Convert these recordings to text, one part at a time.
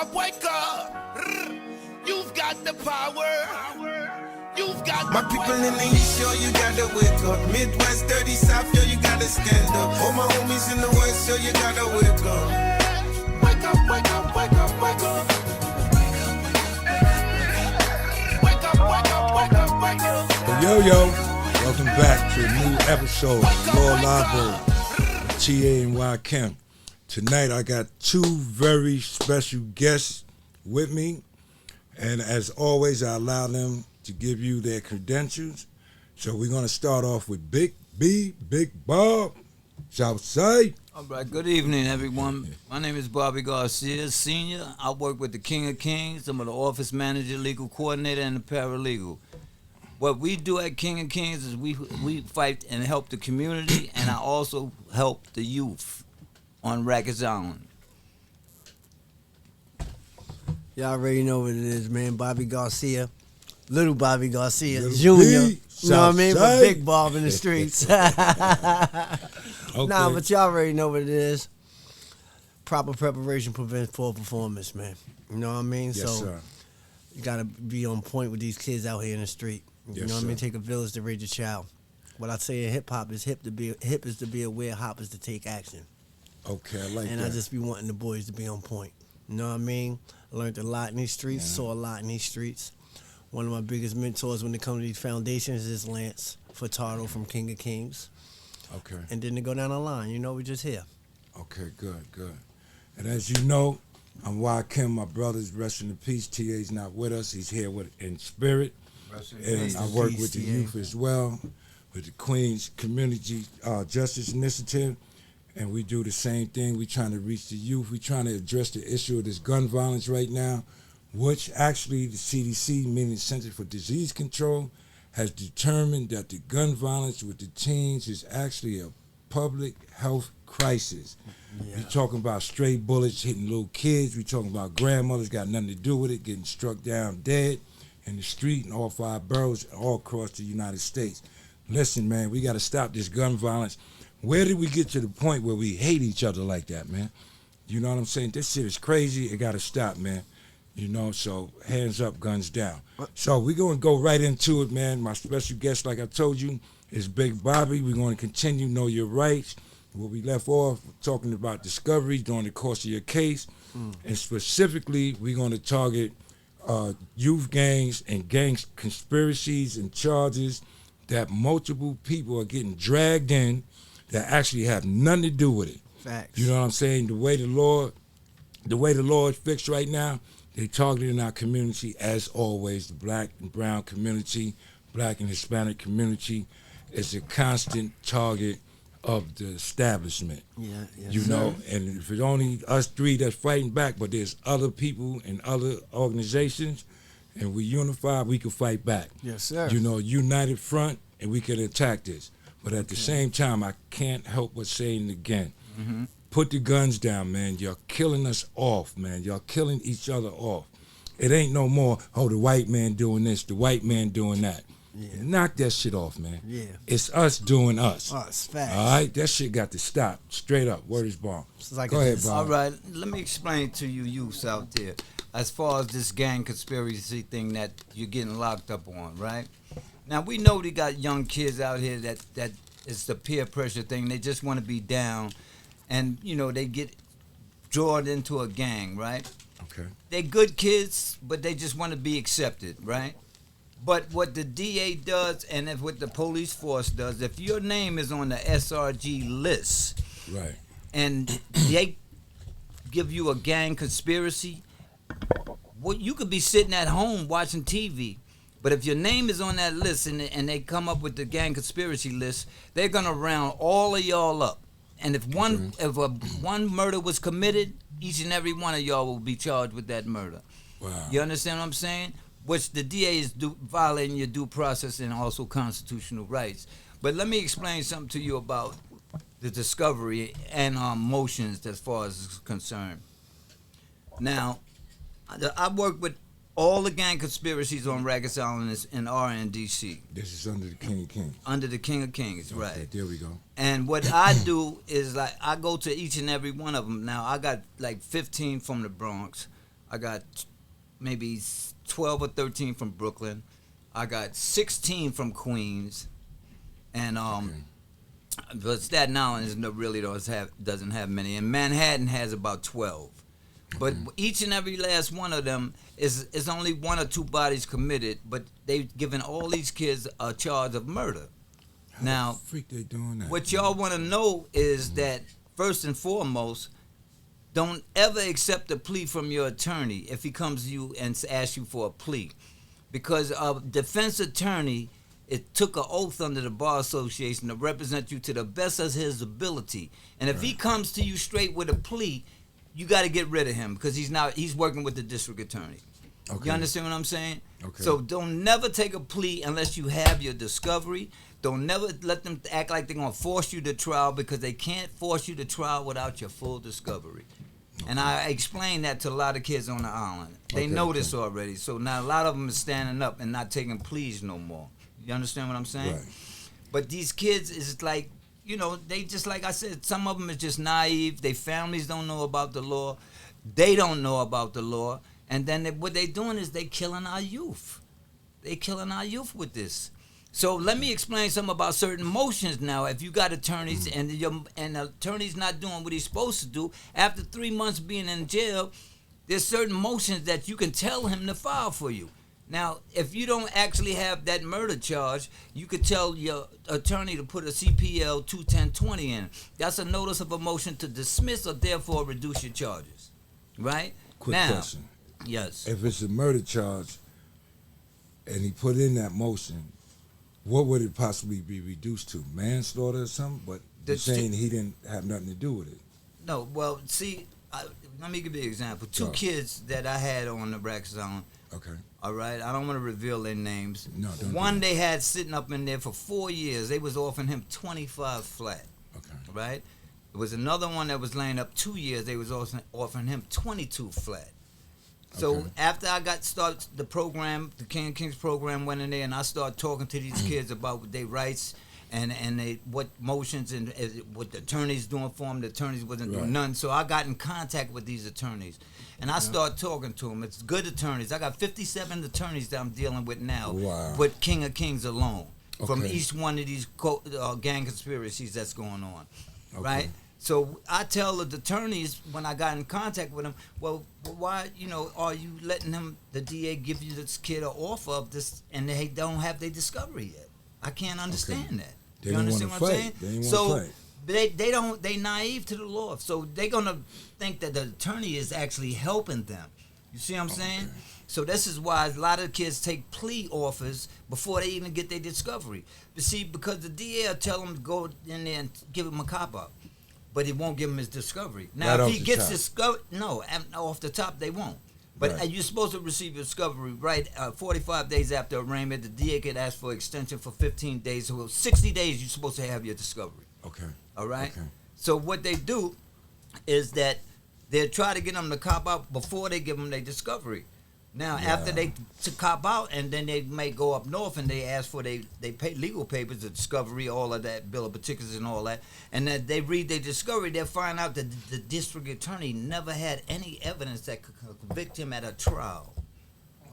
up, wake up. You've got the power. You've got my people in the East, yo, you gotta wake up. Midwest, dirty South, yo, you gotta stand up. All my homies in the West, yo, you gotta wake up. Wake up, wake up, wake up, wake up. Wake up, wake up, wake up, wake up. Yo, welcome back to a new episode of Law Live with TA and Ykim. Tonight I got two very special guests with me, and as always I allow them to give you their credentials. So we're going to start off with Big Bob, Southside. All right, good evening, everyone. My name is Bobby Garcia, Senior. I work with the King of Kings. I'm the office manager, legal coordinator, and the paralegal. What we do at King of Kings is we fight and help the community, and I also help the youth on Rikers Island. Y'all already know what it is, man. Bobby Garcia. Little Bobby Garcia Little Jr. You know what I mean? But Big Bob in the streets. Okay. Nah, but y'all already know what it is. Proper preparation prevents poor performance, man. You know what I mean? Yes, so sir. you gotta be on point with these kids out here in the street. You know what I mean? Take a village to raise a child. What I say in hip hop is hip is to be aware, hop is to take action. Okay, I like and that. I just be wanting the boys to be on point. You know what I mean? I learned a lot in these streets, saw a lot in these streets. One of my biggest mentors when it comes to these foundations is Lance Furtado from King of Kings. Okay. And then to go down the line, you know, we're just here. Okay, good. And as you know, I'm Ykim, my brother's resting in peace. TA's not with us. He's here in spirit. And I work with the youth as well, with the Queens Community Justice Initiative. And we do the same thing. We're trying to reach the youth. We're trying to address the issue of this gun violence right now, which actually the CDC, meaning Center for Disease Control, has determined that the gun violence with the teens is actually a public health crisis. Yeah. We're talking about stray bullets hitting little kids. We're talking about grandmothers got nothing to do with it, getting struck down dead in the street in all 5 boroughs all across the United States. Listen, man, we got to stop this gun violence. Where did we get to the point where we hate each other like that, man? You know what I'm saying? This shit is crazy. It got to stop, man. You know, so hands up, guns down. So we're going to go right into it, man. My special guest, like I told you, is Big Bobby. We're going to continue Know Your Rights. Where we left off, talking about discoveries during the course of your case. And specifically, we're going to target youth gangs and gang conspiracies and charges that multiple people are getting dragged in that actually have nothing to do with it. Facts. You know what I'm saying? The way the law is fixed right now, they targeting our community as always. The black and brown community, black and Hispanic community is a constant target of the establishment. Yeah, you know, and if it's only us three that's fighting back, but there's other people and other organizations, and we unify, we can fight back. Yes, sir. You know, united front, and we can attack this. But at the same time, I can't help but saying it again. Mm-hmm. Put the guns down, man. You're killing us off, man. You're killing each other off. It ain't no more, the white man doing this, the white man doing that. Yeah. Knock that shit off, man. Yeah. It's us doing us. Us, facts. All right? That shit got to stop. Straight up. Word is born. Go ahead, Bob. All right. Let me explain to you youths out there. As far as this gang conspiracy thing that you're getting locked up on, right? Now, we know we got young kids out here that it's the peer pressure thing. They just want to be down. And, you know, they get drawn into a gang, right? Okay. They're good kids, but they just want to be accepted, right? But what the DA does and what the police force does, if your name is on the SRG list, right, and they give you a gang conspiracy, well, you could be sitting at home watching TV. But if your name is on that list and they come up with the gang conspiracy list, they're gonna round all of y'all up. And if one murder was committed, each and every one of y'all will be charged with that murder. Wow. You understand what I'm saying? Which the DA is violating your due process and also constitutional rights. But let me explain something to you about the discovery and motions as far as is concerned. Now, I work with all the gang conspiracies on Rikers Island in RNDC. This is under the King of Kings. Under the King of Kings, okay, right. There we go. And what I do is, like, I go to each and every one of them. Now, I got like 15 from the Bronx. I got maybe 12 or 13 from Brooklyn. I got 16 from Queens, and but Staten Island really doesn't have many, and Manhattan has about 12. But each and every last one of them is only 1 or 2 bodies committed, but they've given all these kids a charge of murder. How Now, the freak they doing that? what y'all want to know is that first and foremost, don't ever accept a plea from your attorney if he comes to you and asks you for a plea, because a defense attorney, it took an oath under the Bar Association to represent you to the best of his ability. And if he comes to you straight with a plea, you got to get rid of him because he's working with the district attorney. Okay. You understand what I'm saying? Okay. So don't never take a plea unless you have your discovery. Don't never let them act like they're going to force you to trial, because they can't force you to trial without your full discovery. And I explained that to a lot of kids on the island. They know this already. So now a lot of them are standing up and not taking pleas no more. You understand what I'm saying? Right. But these kids is like, they just, like I said, some of them is just naive. Their families don't know about the law. They don't know about the law. And then what they doing is they killing our youth. They killing our youth with this. So let me explain something about certain motions now. If you got attorneys and the attorney's not doing what he's supposed to do, after 3 months being in jail, there's certain motions that you can tell him to file for you. Now, if you don't actually have that murder charge, you could tell your attorney to put a CPL 21020 in. That's a notice of a motion to dismiss or therefore reduce your charges. Right? Quick now, question. Yes. If it's a murder charge and he put in that motion, what would it possibly be reduced to? Manslaughter or something? But you're saying he didn't have nothing to do with it. No, well, see, let me give you an example. 2 kids that I had on the rack zone. Okay. All right, I don't want to reveal their names. No, don't. One they had sitting up in there for 4 years. They was offering him 25 flat. Okay. Right. There was another one that was laying up 2 years. They was also offering him 22 flat. So Okay. after I started the program, the King of Kings program went in there, and I started talking to these kids about their rights and what motions and what the attorneys doing for them. The attorneys wasn't doing none. So I got in contact with these attorneys, and I started talking to them. It's good attorneys. I got 57 attorneys that I'm dealing with now. Wow. With King of Kings alone, from Okay. each one of these gang conspiracies that's going on, Okay. right? So I tell the attorneys when I got in contact with them, well, why, are you letting the DA give you this kid an offer of this, and they don't have their discovery yet? I can't understand that. They You don't understand wanna what I'm fight. saying? They ain't So wanna fight. they naive to the law, so they're gonna think that the attorney is actually helping them. You see what I'm saying? So this is why a lot of kids take plea offers before they even get their discovery. But see, because the DA will tell them to go in there and give him a cop out, but he won't give him his discovery. Now, Right if off he the gets top. discovered, no, off the top they won't. But Right. you're supposed to receive your discovery 45 days after arraignment. The DA could ask for extension for 15 days. So 60 days you're supposed to have your discovery. Okay. All right? Okay. So what they do is that they try to get them to cop out before they give them their discovery. Now, after they cop out, and then they may go up north and they ask for they pay legal papers, the discovery, all of that, bill of particulars and all that, and then they read their discovery, they'll find out that the district attorney never had any evidence that could convict him at a trial.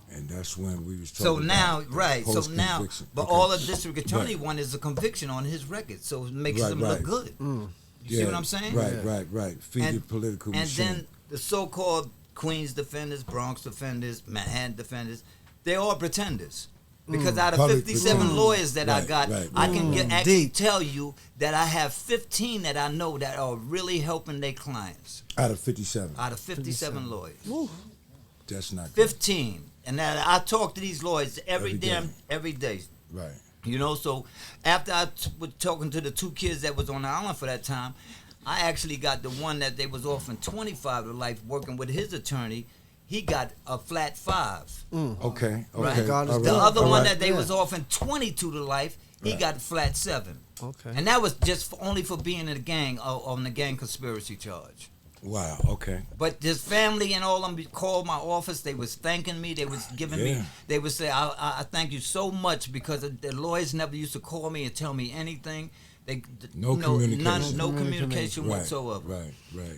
And that's when we was talking So now, about the right, so now, post-conviction. but Okay. all the district attorney Right. want is a conviction on his record, so it makes Right, him look right. good. You see what I'm saying? Right. Feed the political and machine. then the so-called Queens defenders, Bronx defenders, Manhattan defenders, they're all pretenders. Because out of Public 57 pretenders. lawyers that I Right, got, right, I can actually Deep. tell you that I have 15 that I know that are really helping their clients. Out of 57. Out of 57 lawyers. That's not good. 15. And that I talk to these lawyers every day. Right. So after I was talking to the 2 kids that was on the island for that time, I actually got the one that they was offering 25 to life, working with his attorney. He got a flat 5. Okay. Right. All right. The other all one right. that they was offering 22 to life, he Right. got flat 7. Okay. And that was just only for being in the gang on the gang conspiracy charge. Wow. Okay. But his family and all of them called my office. They was thanking me. They was giving me. Yeah. They would say, I thank you so much, because the lawyers never used to call me and tell me anything. No communication. No communication Right, whatsoever. Right.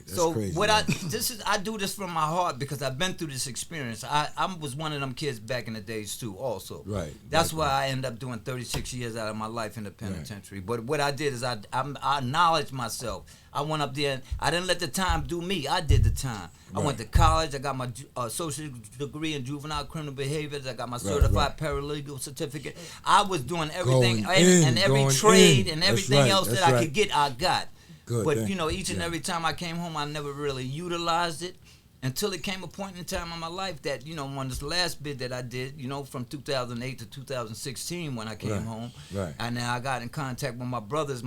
That's So crazy. what I do this from my heart because I've been through this experience. I was one of them kids back in the days too. Also, Right. That's why I ended up doing 36 years out of my life in the penitentiary. But what I did is I acknowledged myself. I went up there and I didn't let the time do me. I did the time. I went to college. I got my associate degree in juvenile criminal behaviors. I got my certified paralegal certificate. I was doing everything and every trade and everything else that I could get, I got. Good, but each and every time I came home, I never really utilized it until it came a point in time in my life that on this last bid that I did, from 2008 to 2016 when I came home, and then I got in contact with my brothers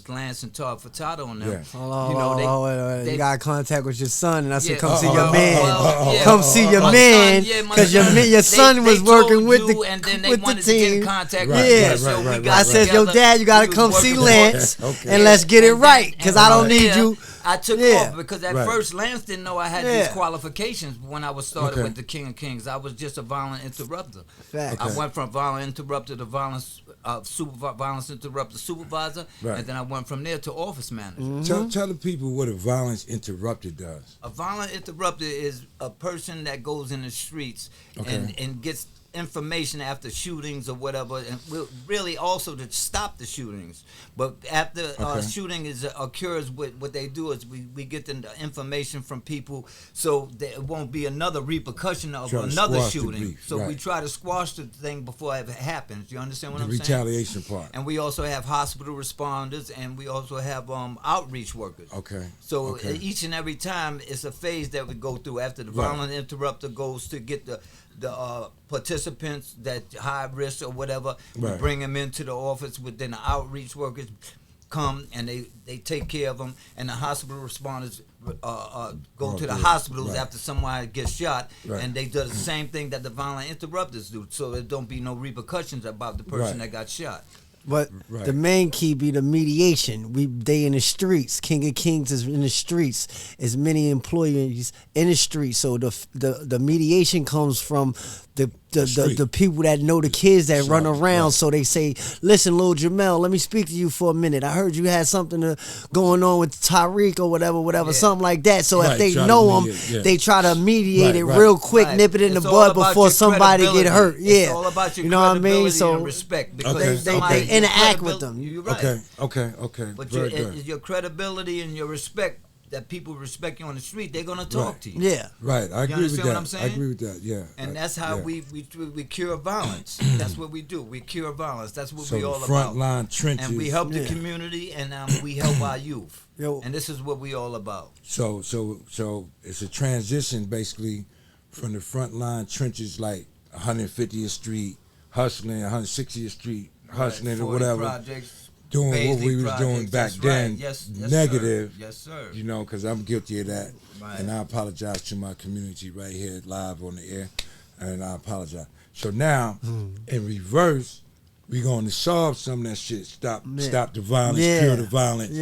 Lance and Todd Furtado and them. Yeah. Wait. You got contact with your son, and I said, come see your your man. Come see your man, because your son was working with the and then they with the wanted to get in team. contact Yeah. with me. I said, yo, Dad, you got to come see Lance, and let's get it right, because I don't need you. I took off because at first Lance didn't know I had these qualifications when I was started with the King of Kings. I was just a violent interrupter. I went from violent interrupter to violence interrupter supervisor, and then I went from there to office manager. Tell the people what a violence interrupter does. A violent interrupter is a person that goes in the streets and gets information after shootings or whatever, and really also to stop the shootings. But after shooting occurs, what they do is we get the information from people so that it won't be another repercussion of another shooting. So we try to squash the thing before it happens. You understand what I'm saying? The retaliation part. And we also have hospital responders, and we also have outreach workers. So each and every time it's a phase that we go through. After the violent interrupter goes to get the participants that high risk or whatever, we bring them into the office. Within the outreach workers come and they take care of them, and the hospital responders go to the hospitals after someone gets shot, and they do the same thing that the violent interrupters do, so there don't be no repercussions about the person that got shot. But the main key be the mediation. They in the streets. King of Kings is in the streets. As many employees in the streets. So the mediation comes from the people that know the kids that run around. So they say, listen, Lil Jamel, let me speak to you for a minute. I heard you had something going on with Tariq or whatever, something like that. So if they know him, they try to mediate it real quick, nip it in the bud before somebody get hurt. It's all about your credibility and respect, because they interact with them. You're right. Okay. But your credibility and your respect, that people respect you on the street, they're gonna talk to you. Yeah. Right. I agree with that. What I'm saying? I agree with that. Yeah. And that's how we cure violence. That's what we do. We cure violence. That's what we all about. Front line trenches. And we help the community, and we help our youth. And this is what we all about. So it's a transition basically from the front line trenches, like 150th Street hustling, 160th Street hustling, or whatever. Projects, doing what we was doing back then, yes, negative. Sir. Yes, sir. Because I'm guilty of that. And I apologize to my community right here live on the air, and I apologize. So now, in reverse, we're going to solve some of that shit, stop the violence, cure the violence,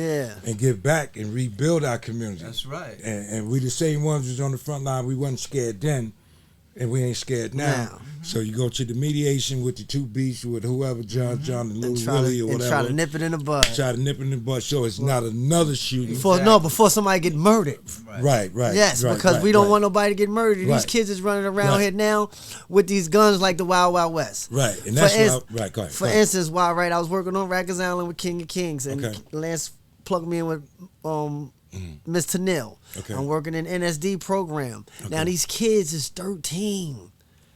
and get back and rebuild our community. That's right. And we the same ones who's on the front line. We wasn't scared then, and we ain't scared now. So you go to the mediation with the two beasts, with whoever, John and Lil Willie or whatever. And try to nip it in the bud. So it's not another shooting. Before somebody get murdered. Right. Yes, because we don't want nobody to get murdered. These kids is running around here now with these guns like the Wild Wild West. Right, and that's go ahead. For instance, I was working on Rikers Island with King of Kings, and Lance plugged me in with Miss Tanil. I'm working in NSD program. Now these kids is 13.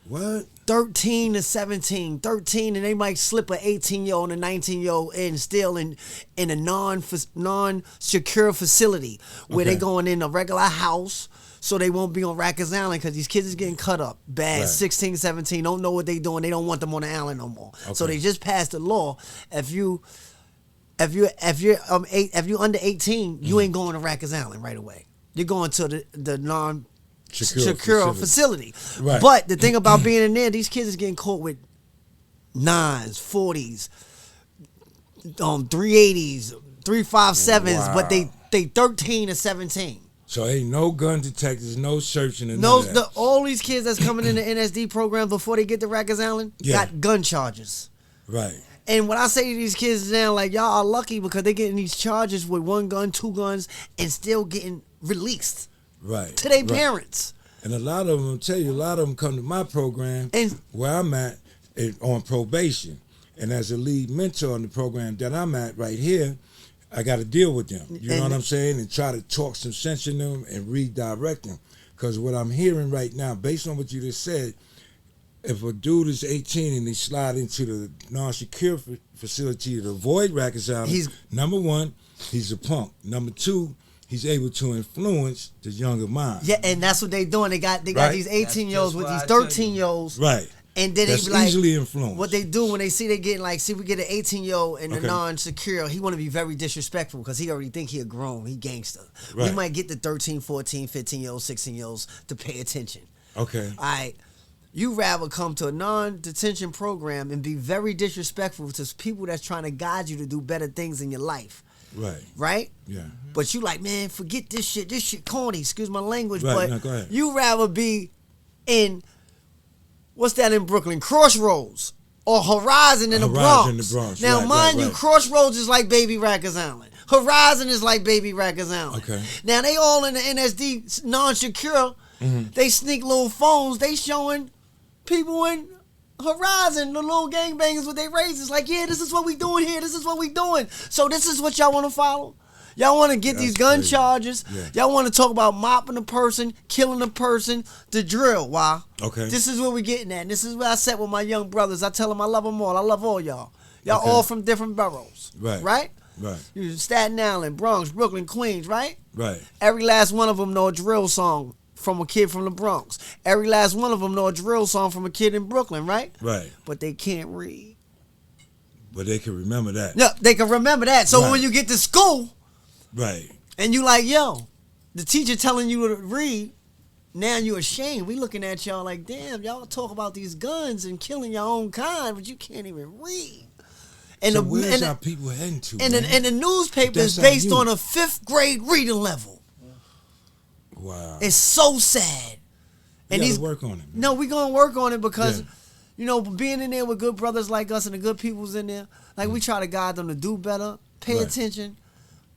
What? 13 to 17, 13, and they might slip an 18-year-old and a 19-year-old in still in a non-secure facility where they going in a regular house, so they won't be on Rikers Island, because these kids is getting cut up bad. 16, 17, don't know what they doing. They don't want them on the island no more. So they just passed a law. If you're under 18, you ain't going to Rikers Island right away. You're going to the non-secure facility. Right. But the thing about being in there, these kids is getting caught with 9s, 40s, 380s, 357s, but they 13 and 17. So ain't no gun detectors, no searching, and none of that. All these kids that's coming in the NSD program before they get to Rikers Island got gun charges. Right. And when I say to these kids now, like, y'all are lucky because they getting these charges with 1 gun, 2 guns, and still getting released Right. to their right. parents. And a lot of them, I'll tell you, a lot of them come to my program And- where I'm at on probation. And as a lead mentor in the program that I'm at right here, I got to deal with them. You know what I'm saying? And try to talk some sense in them and redirect them. Because what I'm hearing right now, based on what you just said, if a dude is 18 and he slide into the non-secure facility to avoid reconciling, number one, he's a punk. Number two, he's able to influence the younger mind. Yeah, and that's what they doing. They got these 18-year-olds with these 13-year-olds. Right. And then That's they be like, easily influenced. what they do when they see they getting like, we get an 18-year-old in the non-secure, he want to be very disrespectful because he already think he a grown, he gangster. Right. We might get the 13, 14, 15-year-olds, 16-year-olds to pay attention. Okay. All right. You rather come to a non-detention program and be very disrespectful to people that's trying to guide you to do better things in your life. Right. Right? Yeah. But you like, man, forget this shit. This shit corny. Excuse my language. Right. But No, go ahead. you rather be in, what's that in Brooklyn? Crossroads or Horizon in the Bronx. In the Bronx. Now, Right, mind you, right. Crossroads is like Baby Rikers Island. Horizon is like Baby Rikers Island. Okay. Now, they all in the NSD non-secure. They sneak little phones. They showing people in Horizon, the little gangbangers with their razors. Like, yeah, this is what we doing here. This is what we doing. So this is what y'all want to follow? Y'all want to get these gun crazy. charges. Yeah. Y'all want to talk about mopping a person, killing a person, the drill. Why? Okay. This is where we getting at. This is where I sat with my young brothers. I tell them I love them all. I love all y'all. Y'all Okay. all from different boroughs. Right. Right? Right. You Staten Island, Bronx, Brooklyn, Queens, right? Right. Every last one of them know a drill song from a kid from the Bronx. Every last one of them know a drill song from a kid in Brooklyn, right? Right. But they can't read. But they can remember that. No, they can remember that. So Right. when you get to school Right. and you like, yo, the teacher telling you to read, now you ashamed. We looking at y'all like, damn, y'all talk about these guns and killing your own kind, but you can't even read. And So the where's and our the, people heading to, and man? the newspaper is That's our based youth. on a 5th grade reading level. Wow. It's so sad. We gotta work on it, man. No, we gonna work on it because, Yeah. you know, being in there with good brothers like us and the good people's in there, like we try to guide them to do better, pay Right. attention.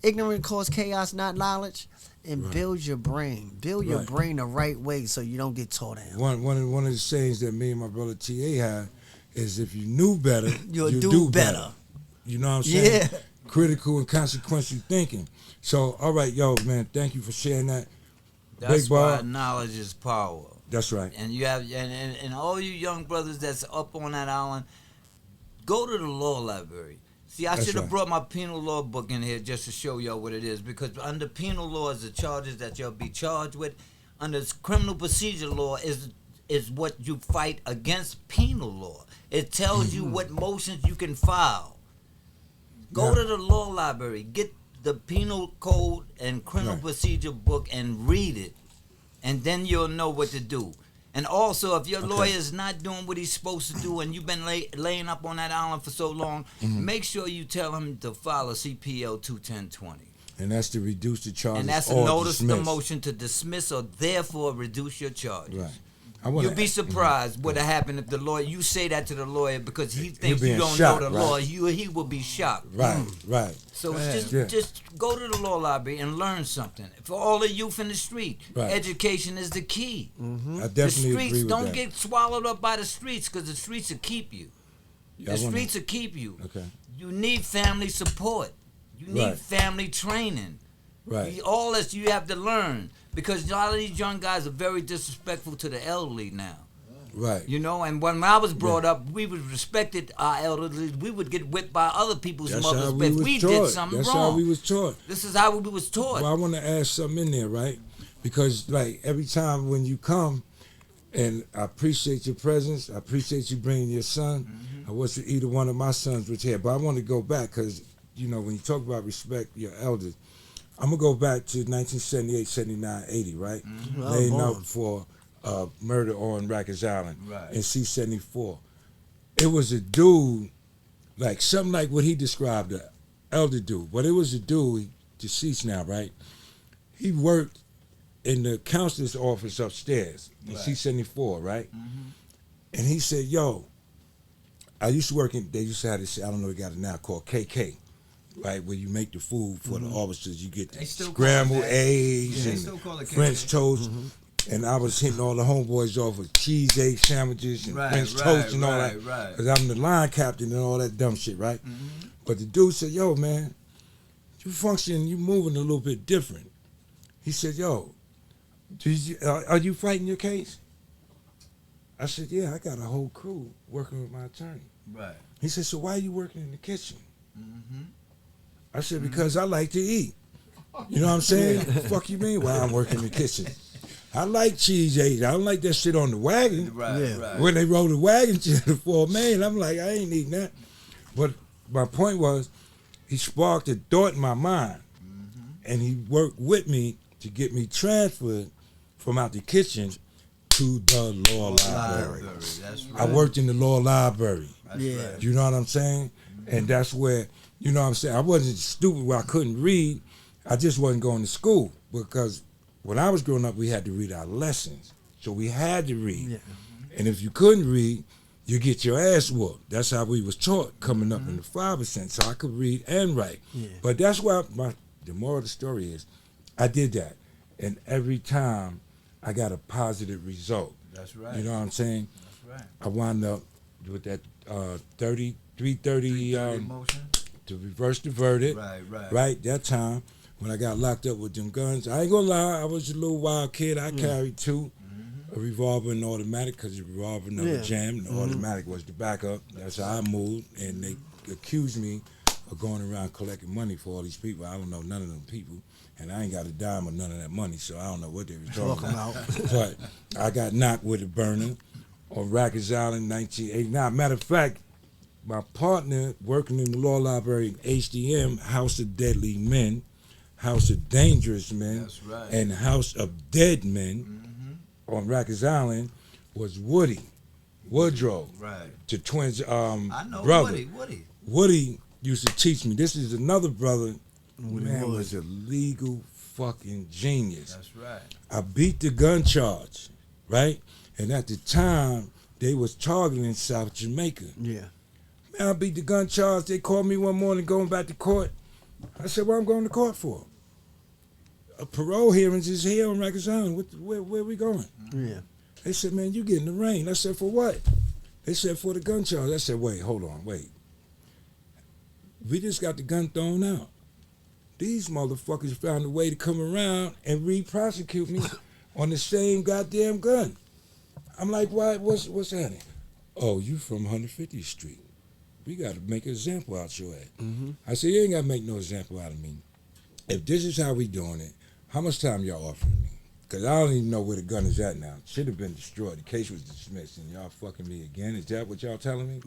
Ignorance causes chaos, not knowledge, and build your brain. Build your Right. brain the right way so you don't get taught down. One of the sayings that me and my brother T.A. had is if you knew better, You'll you do better. You know what I'm saying? Yeah. Critical and consequential thinking. So, all right, yo, man, thank you for sharing that. That's Big why Bob. knowledge is power. That's right. And you have and all you young brothers that's up on that island, go to the law library. See, I That's should have right. brought my penal law book in here just to show y'all what it is, because under penal law is the charges that you'll be charged with. Under criminal procedure law is what you fight against penal law. It tells you what motions you can file. Go Yeah. to the law library, get the penal code and criminal Right. procedure book and read it, and then you'll know what to do. And also, if your lawyer is not doing what he's supposed to do and you've been laying up on that island for so long, make sure you tell him to file a CPL 21020. And that's to reduce the charges. And that's a or notice of dismiss. motion to dismiss or therefore reduce your charges. Right. I wanna You'll be surprised what'll happen if the lawyer, you say that to the lawyer because he thinks you being don't shocked, know the right? law. He will be shocked. Right, right. So Yeah. just go to the law library and learn something. For all the youth in the street, Right. education is the key. I The definitely streets, agree with don't that. get swallowed up by the streets, because the streets will keep you. Yeah, I The wanna- streets will keep you. Okay. You need family support. You need Right. family training. Right. All this you have to learn, because a lot of these young guys are very disrespectful to the elderly now. Right. You know, and when I was brought up, we was respected our elderly. We would get whipped by other people's That's mothers how we if was we taught. did something That's wrong. how we was taught. This is how we was taught. Well, I want to add something in there, right? Because, like, every time when you come, and I appreciate your presence, I appreciate you bringing your son. I wish either one of my sons was here, but I want to go back because, you know, when you talk about respect your elders, I'm going to go back to 1978, 79, 80, right? Laying up for murder on Rikers Island in C-74. It was a dude, like something like what he described, the elder dude. But it was a dude, he deceased now, right? He worked in the counselor's office upstairs in C-74, right? And he said, yo, I used to work in. They used to have this. I don't know. They got it now called KK, right? Where you make the food for the officers. You get the They still call scrambled it that. eggs They and still call it French KK. toast. And I was hitting all the homeboys off with cheese egg sandwiches and French toast and all that. Right. Because I'm the line captain and all that dumb shit, right? But the dude said, yo, man, you moving a little bit different. He said, yo, are you fighting your case? I said, yeah, I got a whole crew working with my attorney. Right. He said, so why are you working in the kitchen? I said, because I like to eat. You know what I'm saying? Fuck you mean why I'm working in the kitchen? I like cheese eggs. I don't like that shit on the wagon. Right. When they roll the wagon to the 4 main, I'm like, I ain't eating that. But my point was, he sparked a thought in my mind, and he worked with me to get me transferred from out the kitchen to the law library. That's right. I worked in the law library. That's Yeah. right. You know what I'm saying? And that's where, you know what I'm saying, I wasn't stupid where I couldn't read. I just wasn't going to school because when I was growing up, we had to read our lessons. So we had to read. Yeah. And if you couldn't read, you get your ass whooped. That's how we was taught coming up in the 5%. So I could read and write. Yeah. But that's why the moral of the story is I did that. And every time I got a positive result. That's right. You know what I'm saying? That's right. I wound up with that 330 Motion. to reverse the verdict. Right. Right, that time when I got locked up with them guns. I ain't gonna lie, I was a little wild kid. I carried two, a revolver and automatic, because the revolver never jammed. The automatic was the backup. That's how I moved, and they accused me of going around collecting money for all these people. I don't know none of them people, and I ain't got a dime or none of that money, so I don't know what they were talking about. But I got knocked with a burner on Rikers Island, 1989. Matter of fact, my partner working in the law library in HDM, House of Deadly Men, House of Dangerous Men, That's right. and House of Dead Men on Rikers Island was Woodrow, Right. the twins' I know brother. Woody. Woody used to teach me. This is another brother. Man was a legal fucking genius. That's right. I beat the gun charge, right? And at the time, they was targeting South Jamaica. Yeah. Man, I beat the gun charge. They called me one morning going back to court. I said, what I'm going to court for? A parole hearings is here on Rikers Island. Where we going? Yeah. They said, man, you get in the rain. I said, for what? They said, for the gun charge. I said, wait, hold on, wait. We just got the gun thrown out. These motherfuckers found a way to come around and re-prosecute me on the same goddamn gun. I'm like, why? What's happening? Oh, you from 150th Street. We got to make an example out your ass. I said, you ain't got to make no example out of me. If this is how we doing it, how much time y'all offering me? Because I don't even know where the gun is at now. It should have been destroyed. The case was dismissed, and y'all fucking me again. Is that what y'all telling me?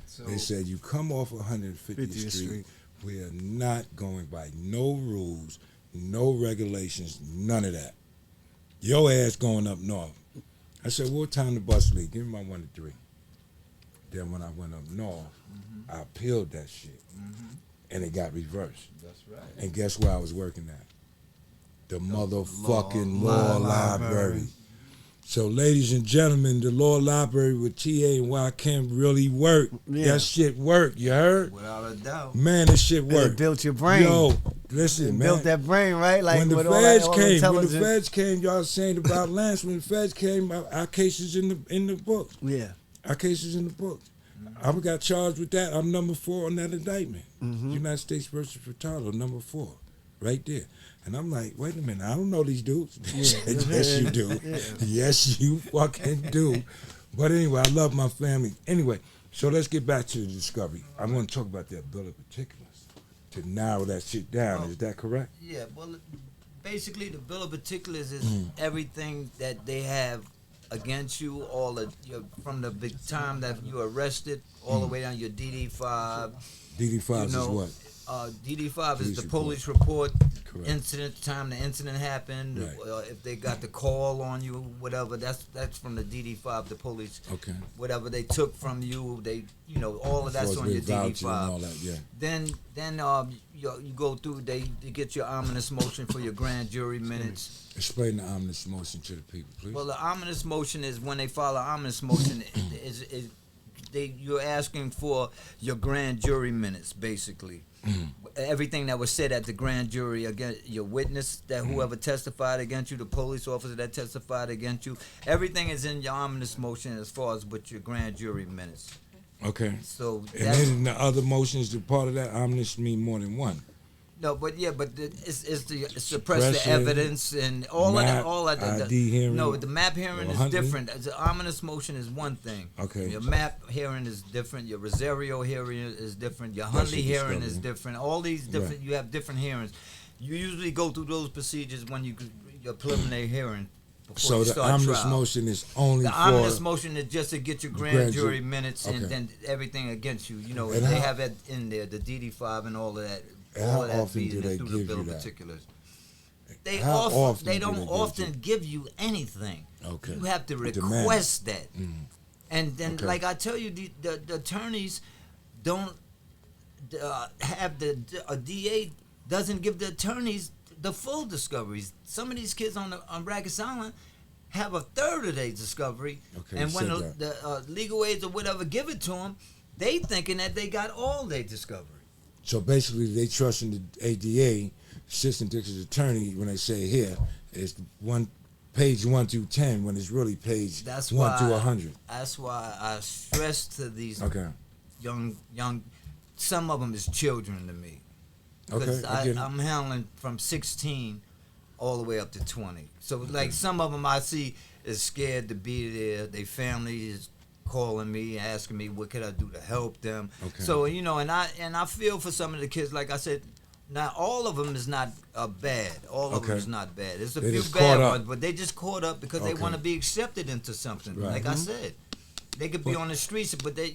So They said, you come off 150th Street. We are not going by no rules, no regulations, none of that. Your ass going up north. I said, what time the bus leave? Give me my 1 to 3. Then when I went up north, I appealed that shit, and it got reversed. that's right. And guess where I was working at? The motherfucking law library. So, ladies and gentlemen, the law library with TA and Ykim really worked. Yeah. That shit worked, you heard? Without a doubt. Man, this shit And worked. it built your brain. Yo, listen, It man. built that brain, right? Like when the with all that, feds all came, intelligence. y'all saying about Lance. When the feds came, our cases in the book. Yeah. Our cases in the book. I got charged with that. I'm number 4 on that indictment. United States versus Furtado, number 4, right there. And I'm like, wait a minute, I don't know these dudes. Yes, you do. Yes, you fucking do. But anyway, I love my family. Anyway, so let's get back to the discovery. I'm going to talk about that bill of particulars to narrow that shit down. Is that correct? Yeah, well, basically, the bill of particulars is everything that they have against you, all of your, from the big time that you arrested, all the way down your DD5. DD5 You know, is what? DD5 is the Police police report, Correct. incident, time the incident happened, Right. if they got the call on you, whatever. That's from the DD5, the police. Okay. Whatever they took from you, they, all of that's As far on as your their voucher and all DD5. that, yeah. Then you go through. They get your ominous motion for your grand jury minutes. Explain the ominous motion to the people, please. Well, the ominous motion is when they file an ominous motion, is you're asking for your grand jury minutes, basically. Everything that was said at the grand jury against your witness, that whoever testified against you, the police officer that testified against you, everything is in your ominous motion as far as with your grand jury minutes. Okay. So And that's, then the other motions, the part of that ominous mean more than one. no, but it's to suppress the Suppression, evidence and all of that. All of that. ID hearing, No, the map hearing or is hunting. different. The ominous motion is one thing. Okay. Your map hearing is different. Your Rosario hearing is different. Your That's Huntley your hearing is discovery. different. All these different. Right. You have different hearings. You usually go through those procedures when your preliminary hearing. Before So you the start ominous trial. motion is only The for ominous motion is just to get your grand grand jury jury. minutes Okay. and then everything against you. You know, And they how- have it in there, the DD5 and all of that. And All how of that often being do they through give the bill you of that? particulars. How often They do don't they give often you? give you anything. Okay. You have to Demand. request that. And then, Okay. like I tell you, the attorneys don't have a DA doesn't give the attorneys the full discoveries. Some of these kids on Rikers Island have a third of their discovery, Okay, and you when said the legal aids or whatever give it to them, they thinking that they got all their discovery. So basically, they trust in the ADA, Assistant District Attorney, when they say here, it's page 1 through 10, when it's really page That's 1 why through 100. That's why I stress to these Okay. young. Some of them is children to me. Because Okay, I get it. I'm handling from 16 all the way up to 20. So like some of them I see is scared to be there. Their family is calling me, asking me what could I do to help them. Okay. So and I feel for some of the kids. Like I said, not all of them is not bad. All of them Okay. is not bad. There's a They few just bad caught up. ones, but they just caught up because they Okay. want to be accepted into something. Right. Like I said, they could be on the streets, but they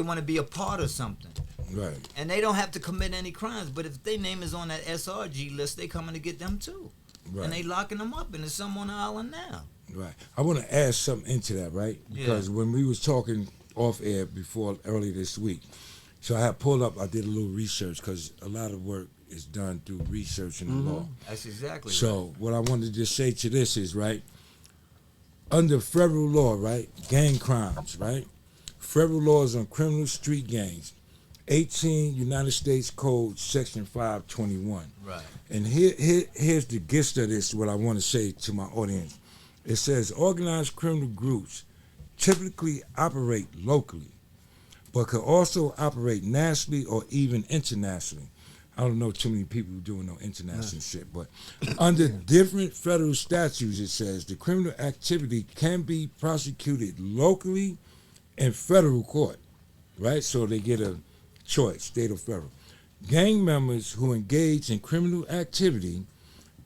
want to be a part of something. Right. And they don't have to commit any crimes, but if their name is on that SRG list, they coming to get them too. Right. And they locking them up, and there's some on the island now. Right. I want to add something into that, right? Because when we was talking off air before early this week, so I had pulled up, I did a little research because a lot of work is done through research in the law. That's exactly right. So what I wanted to say to this is, right, under federal law, right, gang crimes, right, federal laws on criminal street gangs, 18 United States Code Section 521. Right. And here's the gist of this, what I want to say to my audience. It says organized criminal groups typically operate locally, but could also operate nationally or even internationally. I don't know too many people doing no international shit, but under different federal statutes, it says the criminal activity can be prosecuted locally in federal court, right? So they get a choice, state or federal. Gang members who engage in criminal activity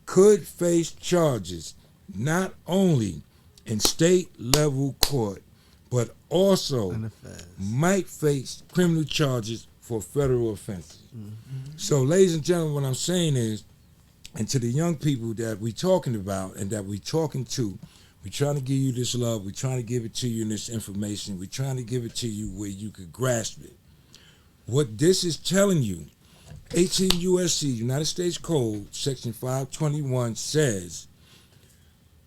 could face charges not only in state level court, but also might face criminal charges for federal offenses. So, ladies and gentlemen, what I'm saying is, and to the young people that we talking about and that we talking to, we're trying to give you this love, we're trying to give it to you in this information, we're trying to give it to you where you could grasp it. What this is telling you, 18 U.S.C. United States Code, Section 521 says,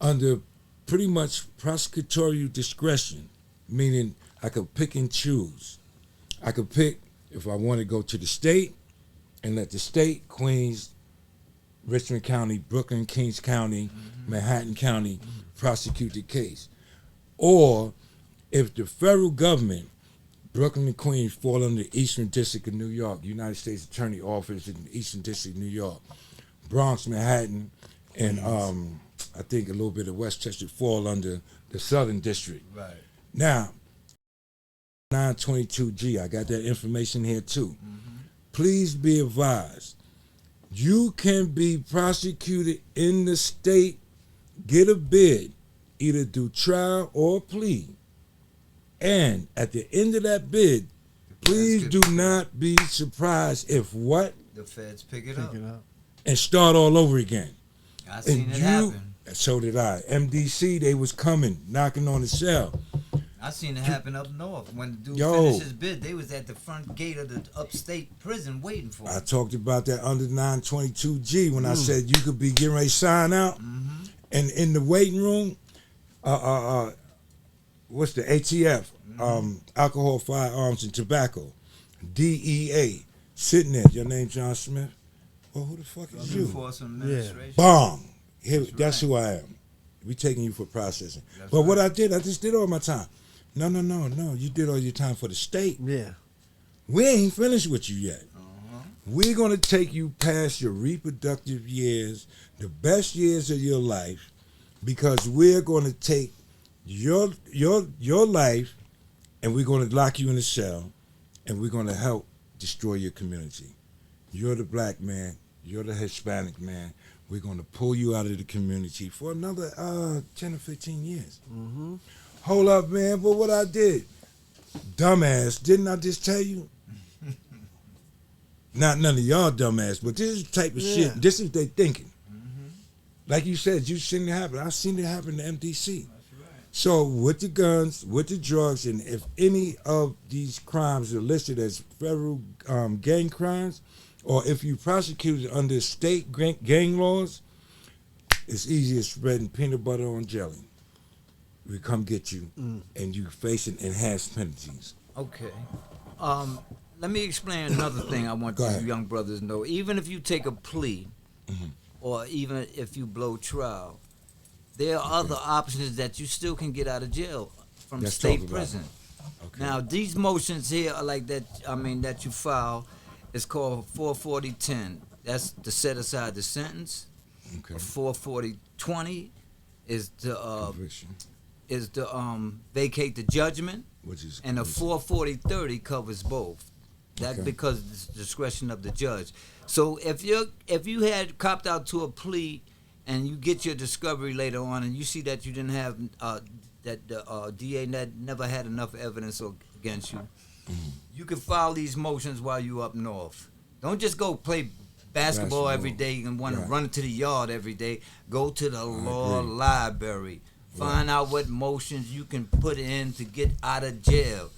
under pretty much prosecutorial discretion, meaning I could pick and choose. I could pick if I want to go to the state and let the state, Queens, Richmond County, Brooklyn, Kings County, Manhattan County prosecute the case. Or if the federal government, Brooklyn and Queens fall under the Eastern District of New York, United States Attorney Office in the Eastern District of New York, Bronx, Manhattan, and I think a little bit of Westchester fall under the Southern District. Right. Now, 922G, I got that information here too. Please be advised, you can be prosecuted in the state, get a bid, either through trial or plea. And at the end of that bid, please do not be surprised if what? The feds pick it up. And start all over again. I seen And it happen. so did I. MDC, they was coming, knocking on the cell. I seen it happen up north. When the dude Yo. finished his bid, they was at the front gate of the upstate prison waiting for I him. talked about that under 922G when I said you could be getting ready to sign out. And in the waiting room, what's the ATF? Alcohol, firearms, and tobacco. DEA sitting there. Your name John Smith? Well, who the fuck is you? Enforcement Administration. Bomb. Here, That's that's right. who I am. We taking you for processing. That's But what right. I just did all my time. No. You did all your time for the state. Yeah. We ain't finished with you yet. Uh-huh. We're gonna take you past your reproductive years, the best years of your life, because we're gonna take your life and we're gonna lock you in a cell and we're gonna help destroy your community. You're the black man, you're the Hispanic man. We're gonna pull you out of the community for another 10 or 15 years. Mm-hmm. Hold up, man, but what I did, dumbass, didn't I just tell you? Not none of y'all dumbass, but this is the type of shit, this is they thinking. Like you said, you seen it happen. I've seen it happen in MDC. So with the guns, with the drugs, and if any of these crimes are listed as federal gang crimes, or if you prosecuted under state gang laws, it's easy as spreading peanut butter on jelly. We come get you, and you facing enhanced penalties. Okay. Let me explain another thing I want Go you ahead. young brothers to know. Even if you take a plea, or even if you blow trial, there are other options that you still can get out of jail from Let's state talk about prison. it. Okay. Now, these motions here are like that, that you file, it's called 44010. That's to set aside the sentence. Okay. 44020 is to Conviction, vacate the judgment. which is And the 44030 covers both. That's Okay. because it's the discretion of the judge. So if you had copped out to a plea and you get your discovery later on and you see that you didn't have that the DA never had enough evidence against you, you can file these motions while you up north. Don't just go play basketball every day and want to Right. run into the yard every day. Go to the law agree. library. Find out what motions you can put in to get out of jail.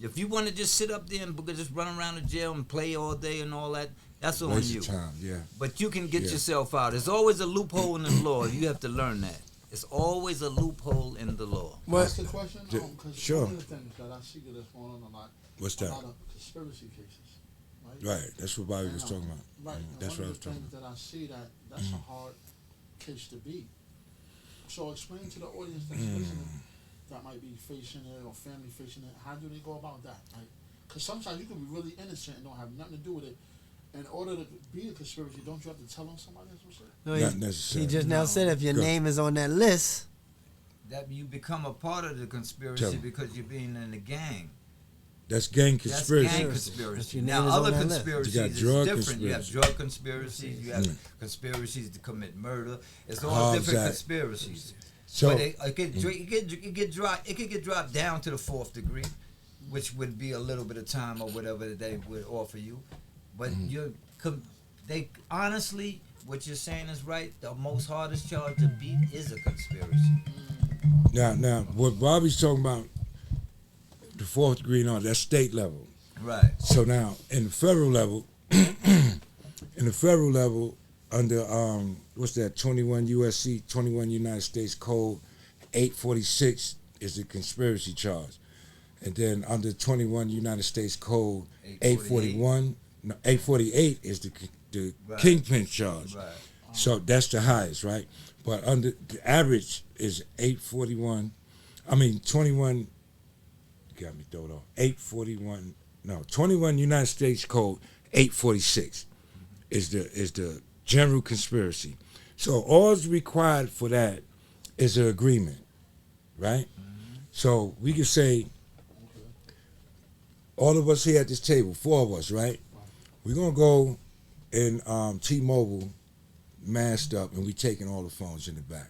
If you want to just sit up there and just run around the jail and play all day and all that, that's on waste you. of time. Yeah. But you can get Yeah. yourself out. There's always a loophole in the law. You have to learn that. It's always a loophole in the law. Ask a question? Yeah, 'Cause sure. one of the things that I see that's going on a lot, What's a that? lot of conspiracy cases, right? Right. That's what Bobby was talking about. Right. And That's what I one was of the talking things about. that I see that's a hard case to beat. So explain to the audience that's listening that might be facing it or family facing it. How do they go about that? Because sometimes you can be really innocent and don't have nothing to do with it. In order to be a conspiracy, don't you have to tell on somebody? That's what's it. No, Not he necessarily. just now said if your Go. name is on that list, That you become a part of the Tell conspiracy me. because you're being in the gang. That's gang That's conspiracy. gang If conspiracy. your name Now, is on other that list. conspiracies You got is drug different. You have conspiracy. drug conspiracies. You have Mm. conspiracies to commit murder. It's all Hobbs different Act. conspiracies. So But it could get dropped down to the 4th degree, which would be a little bit of time or whatever that they would offer you. But they honestly, what you're saying is right. The most hardest charge to beat is a conspiracy. now, what Bobby's talking about, the 4th degree and all, that's state level. Right. So now, in the federal level, under what's that? 21 USC, 21 United States Code, 846 is the conspiracy charge, and then under 21 United States Code, 848 is the Right. kingpin charge. Right. So that's the highest, right? But under the average is 841. I mean 21. You got me throwed off. 841. No, 21 United States Code 846 is the general conspiracy. So all's required for that is an agreement, right? So we can say all of us here at this table, 4 of us, right? We're gonna go in T-Mobile masked up and we taking all the phones in the back.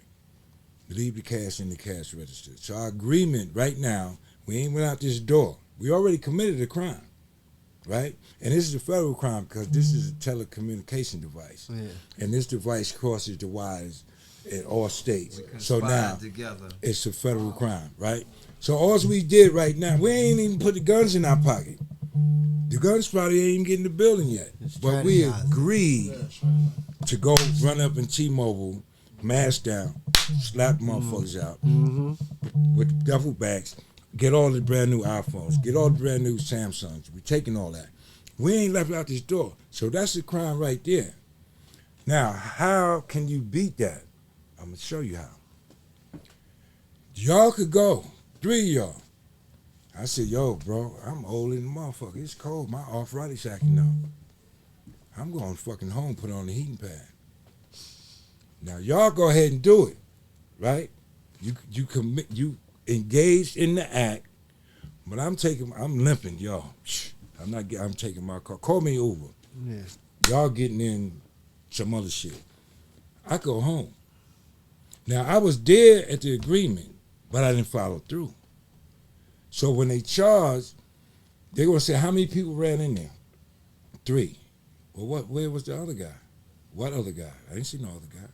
Leave the cash in the cash register. So our agreement right now, we ain't went out this door. We already committed a crime, right? And this is a federal crime because this is a telecommunication device. yeah. And this device crosses the wires in all states. We So now conspired together. it's a federal crime, right? So all we did right now, we ain't even put the guns in our pocket. The guns probably ain't even getting the building yet. But we strategizing. agreed to go run up in T-Mobile, mask down, slap motherfuckers out with duffel bags, get all the brand new iPhones, get all the brand new Samsungs. We're taking all that. We ain't left out this door. So that's a crime right there. Now, how can you beat that? I'm going to show you how. Y'all could go, 3 of y'all. I said, yo, bro, I'm old in the motherfucker. It's cold. My arthritis acting up. I'm going fucking home, put on the heating pad. Now, y'all go ahead and do it, right? You commit, you engaged in the act, but I'm limping, y'all. I'm taking my car. Call me Uber. Yeah. Y'all getting in some other shit. I go home. Now, I was there at the agreement, but I didn't follow through. So when they charge, they're going to say, how many people ran in there? 3. Well, where was the other guy? What other guy? I didn't see no other guy.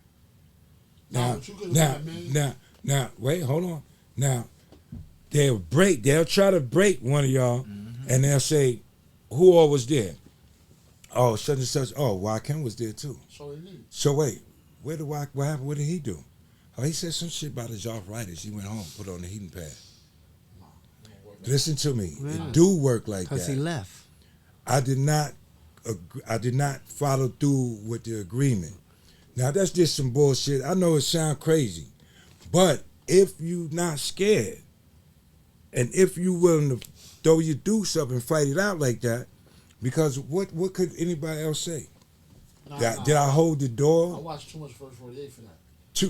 Now, wait, hold on. Now, they'll try to break one of y'all, and they'll say, who all was there? Oh, such and such. Oh, Ykim was there too. So wait, what happened? What did he do? Oh, he said some shit about his arthritis. He went home, put on the heating pad. Listen to me. It do work like that. Because he left. I did not follow through with the agreement. Now that's just some bullshit. I know it sounds crazy, but if you not scared, and if you willing to throw your deuce up and fight it out like that, because what could anybody else say? Did I hold the door? I watched too much First 48 for that.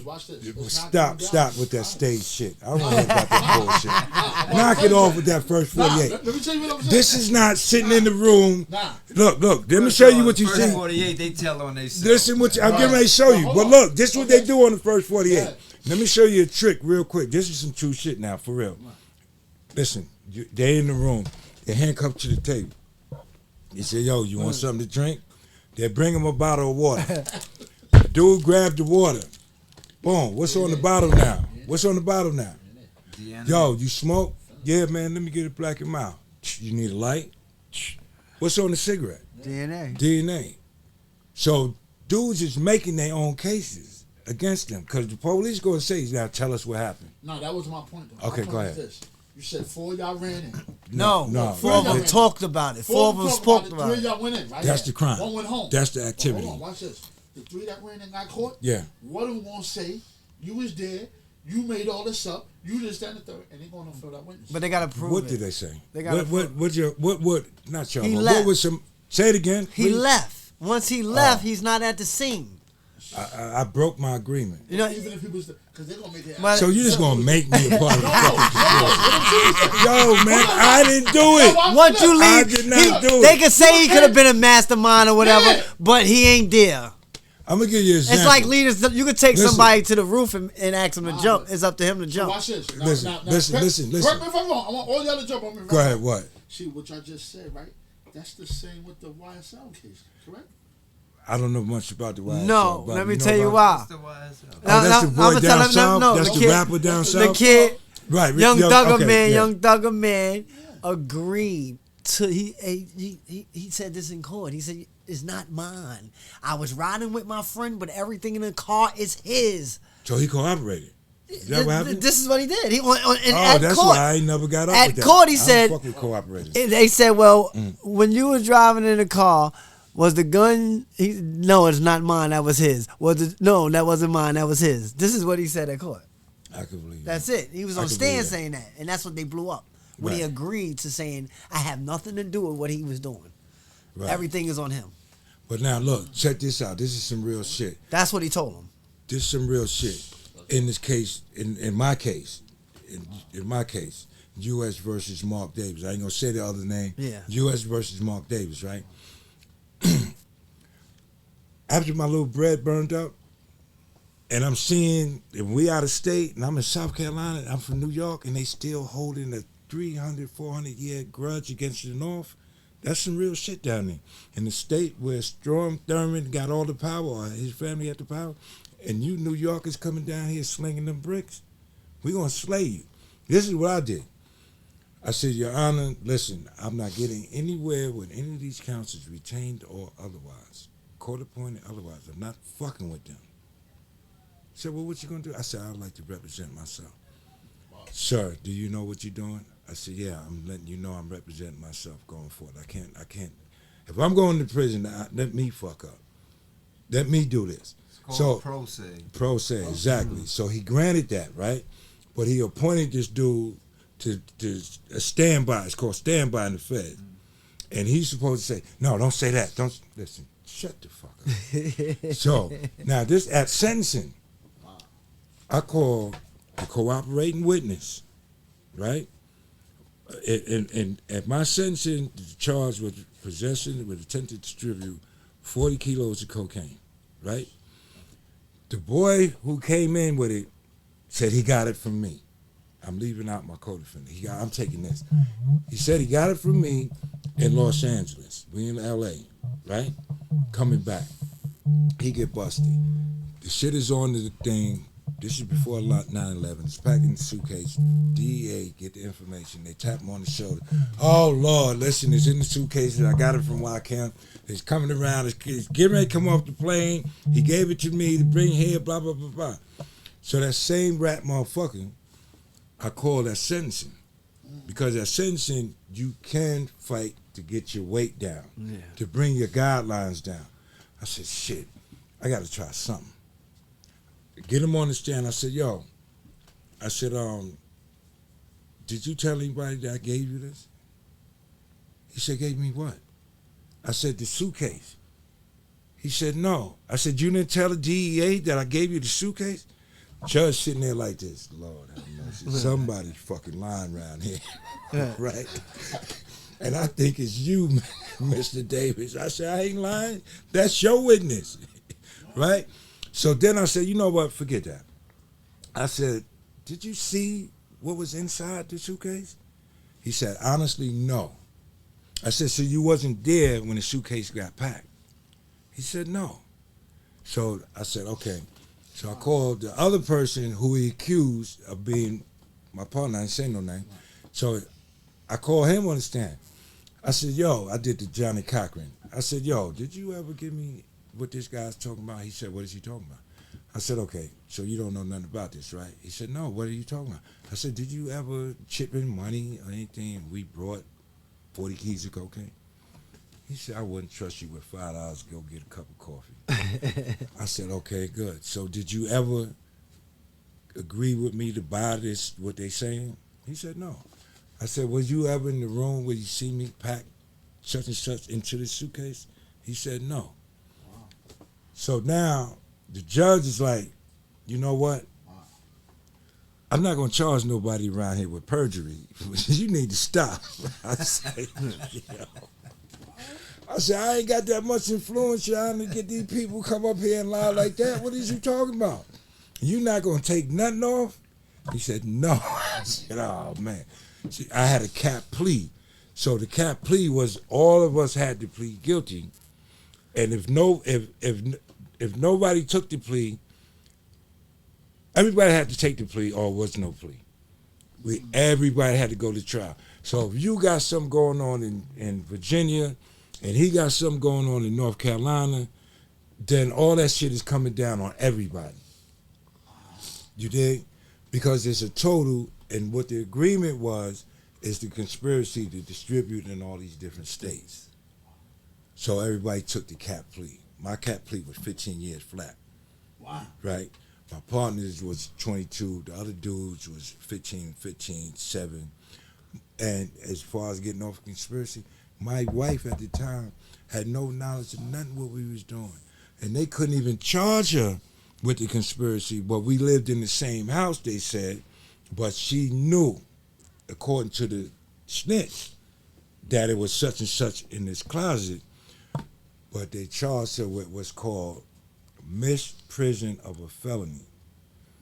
Watch this. Stop with that stage shit. I don't know about that bullshit. Knock it off with that First 48. Let me tell you what I'm saying. This is not sitting in the room. Nah. Look. Let me show you what you First see. 48, they tell on themselves. Listen, I'm getting ready to show you. But look, this is what they do on the First 48. Yeah. Let me show you a trick real quick. This is some true shit now, for real. Listen, they in the room. They're handcuffed to the table. They say, yo, you want something to drink? They bring him a bottle of water. Dude grabbed the water. Boom. What's on the bottle now? Yo, you smoke? Yeah, man, let me get it black and mild. You need a light? What's on the cigarette? DNA. So dudes is making their own cases against them because the police going to say, now tell us what happened. No, that was my point, though. Okay, my point go ahead. This. You said 4 of y'all ran in. No, 4 of them talked about it. 4 of them spoke about it. 3 of y'all went in, right? That's the crime. 1 went home. That's the activity. Hold on, watch this. The 3 that ran in got caught. Yeah. One of them gonna say, you was there, you made all this up, you just stand the third, and they gonna fill that witness. But they gotta prove What it. did they say? They gotta Not y'all. He What left. was some? Say it again. He please. left. Once he left, he's not at the scene. I broke my agreement. You know, even if he was, because they're gonna make it. But- So you just gonna make me a part of the fucking conspiracy? No, Yo, man, I didn't do it. once you I leave, did not do it. they can say he could have been a mastermind or whatever, Yeah. but he ain't there. I'm gonna give you an example. It's like leaders. You could take Listen. somebody to the roof and ask him to jump. It's up to him to So jump. watch this. Listen. Correct me if I'm wrong. I want all y'all to jump on me. Right Go ahead. now. What? See what y'all just said, right? That's the same with the YSL case, correct? I don't know much about the YSL. No, but let me know tell you about- why. Oh, that's the boy down south. That's the rapper down The south. kid, Right. Young Thugger okay, Man, yeah. Young Thugger Man agreed to. He said this in court. He said it's not mine. I was riding with my friend, but everything in the car is his. So he cooperated. Is that what happened? This is what he did. Oh, At that's court, why I ain't never got up At with that. court, he I don't said- fuck with cooperators. They said, well, when you were driving in the car, was the gun? No, it's not mine. That was his. No, that wasn't mine. That was his. This is what he said at court. I can believe That's that. it. He was I on can stand believe that. saying that, and that's what they blew up when he Right. agreed to saying, "I have nothing to do with what he was doing. Right. Everything is on him." But now look, check this out. This is some real shit. That's what he told him. This is some real shit. In this case, in my case, U.S. versus Mark Davis. I ain't gonna say the other name. Yeah. U.S. versus Mark Davis, right? After my little bread burned up, and I'm seeing, if we out of state, and I'm in South Carolina, I'm from New York, and they still holding a 300, 400 year grudge against the North. That's some real shit down there. In the state where Strom Thurmond got all the power, or his family had the power, and you New Yorkers coming down here slinging them bricks, we gonna slay you. This is what I did. I said, Your Honor, listen, I'm not getting anywhere with any of these counsels, retained or otherwise. Court appointed, otherwise. I'm not fucking with them. He said, well, what you gonna do? I said, I'd like to represent myself. Sir, do you know what you're doing? I said, yeah, I'm letting you know I'm representing myself going forward. I can't. If I'm going to prison, let me fuck up. Let me do this. It's called pro se. Exactly. So he granted that, right? But he appointed this dude to a standby. It's called standby in the Fed. And he's supposed to say, no, don't say that. Don't listen. Shut the fuck up. So now this at sentencing, I call the cooperating witness, right? And at my sentencing, the charge was possession with intent to distribute 40 kilos of cocaine, right? The boy who came in with it said he got it from me. I'm leaving out my co-defendant. I'm taking this. He said he got it from me in Los Angeles. We in L.A., right? Coming back. He get busted. The shit is on the thing. This is before 9/11. It's packed in the suitcase. DEA get the information. They tap him on the shoulder. Oh, Lord, listen, it's in the suitcase. I got it from Ykim. It's coming around. It's getting ready to come off the plane. He gave it to me to bring here, blah, blah, blah, blah. So that same rat motherfucker, I call that sentencing. Because at sentencing, you can fight to get your weight down, to bring your guidelines down. I said, shit, I got to try something. Get him on the stand. I said, yo, did you tell anybody that I gave you this? He said, gave me what? I said, the suitcase. He said, no. I said, you didn't tell the DEA that I gave you the suitcase? Judge sitting there like this, Lord have mercy. Somebody fucking lying around here, right? And I think it's you, Mr. Davis. I said, I ain't lying. That's your witness, right? So then I said, you know what, forget that. I said, did you see what was inside the suitcase? He said, honestly, no. I said, so you wasn't there when the suitcase got packed? He said, no. So I said, okay. So I called the other person who he accused of being my partner. I didn't say no name. So I called him on the stand. I said, yo, I did the Johnny Cochran. I said, yo, did you ever give me what this guy's talking about? He said, what is he talking about? I said, okay, so you don't know nothing about this, right? He said, no, what are you talking about? I said, did you ever chip in money or anything? We brought 40 keys of cocaine. He said, I wouldn't trust you with $5 to go get a cup of coffee. I said, okay, good. So did you ever agree with me to buy this, what they saying? He said, no. I said, was you ever in the room where you see me pack such and such into the suitcase? He said, no. Wow. So now the judge is like, you know what? Wow. I'm not going to charge nobody around here with perjury. You need to stop. I said, I ain't got that much influence trying to get these people come up here and lie like that. What is you talking about? You not going to take nothing off? He said, no. I said, oh, man. See, I had a cap plea. So the cap plea was all of us had to plead guilty. And if nobody took the plea, everybody had to take the plea or was no plea. Everybody had to go to trial. So if you got something going on in Virginia and he got something going on in North Carolina, then all that shit is coming down on everybody. You dig? Because it's a total, and what the agreement was is the conspiracy to distribute in all these different states. So everybody took the cap plea. My cap plea was 15 years flat. Wow. Right? My partners was 22. The other dudes was 15, 7. And as far as getting off conspiracy, my wife at the time had no knowledge of nothing what we was doing. And they couldn't even charge her with the conspiracy, but we lived in the same house, they said, but she knew, according to the snitch, that it was such and such in this closet, but they charged her with what's called misprision of a felony.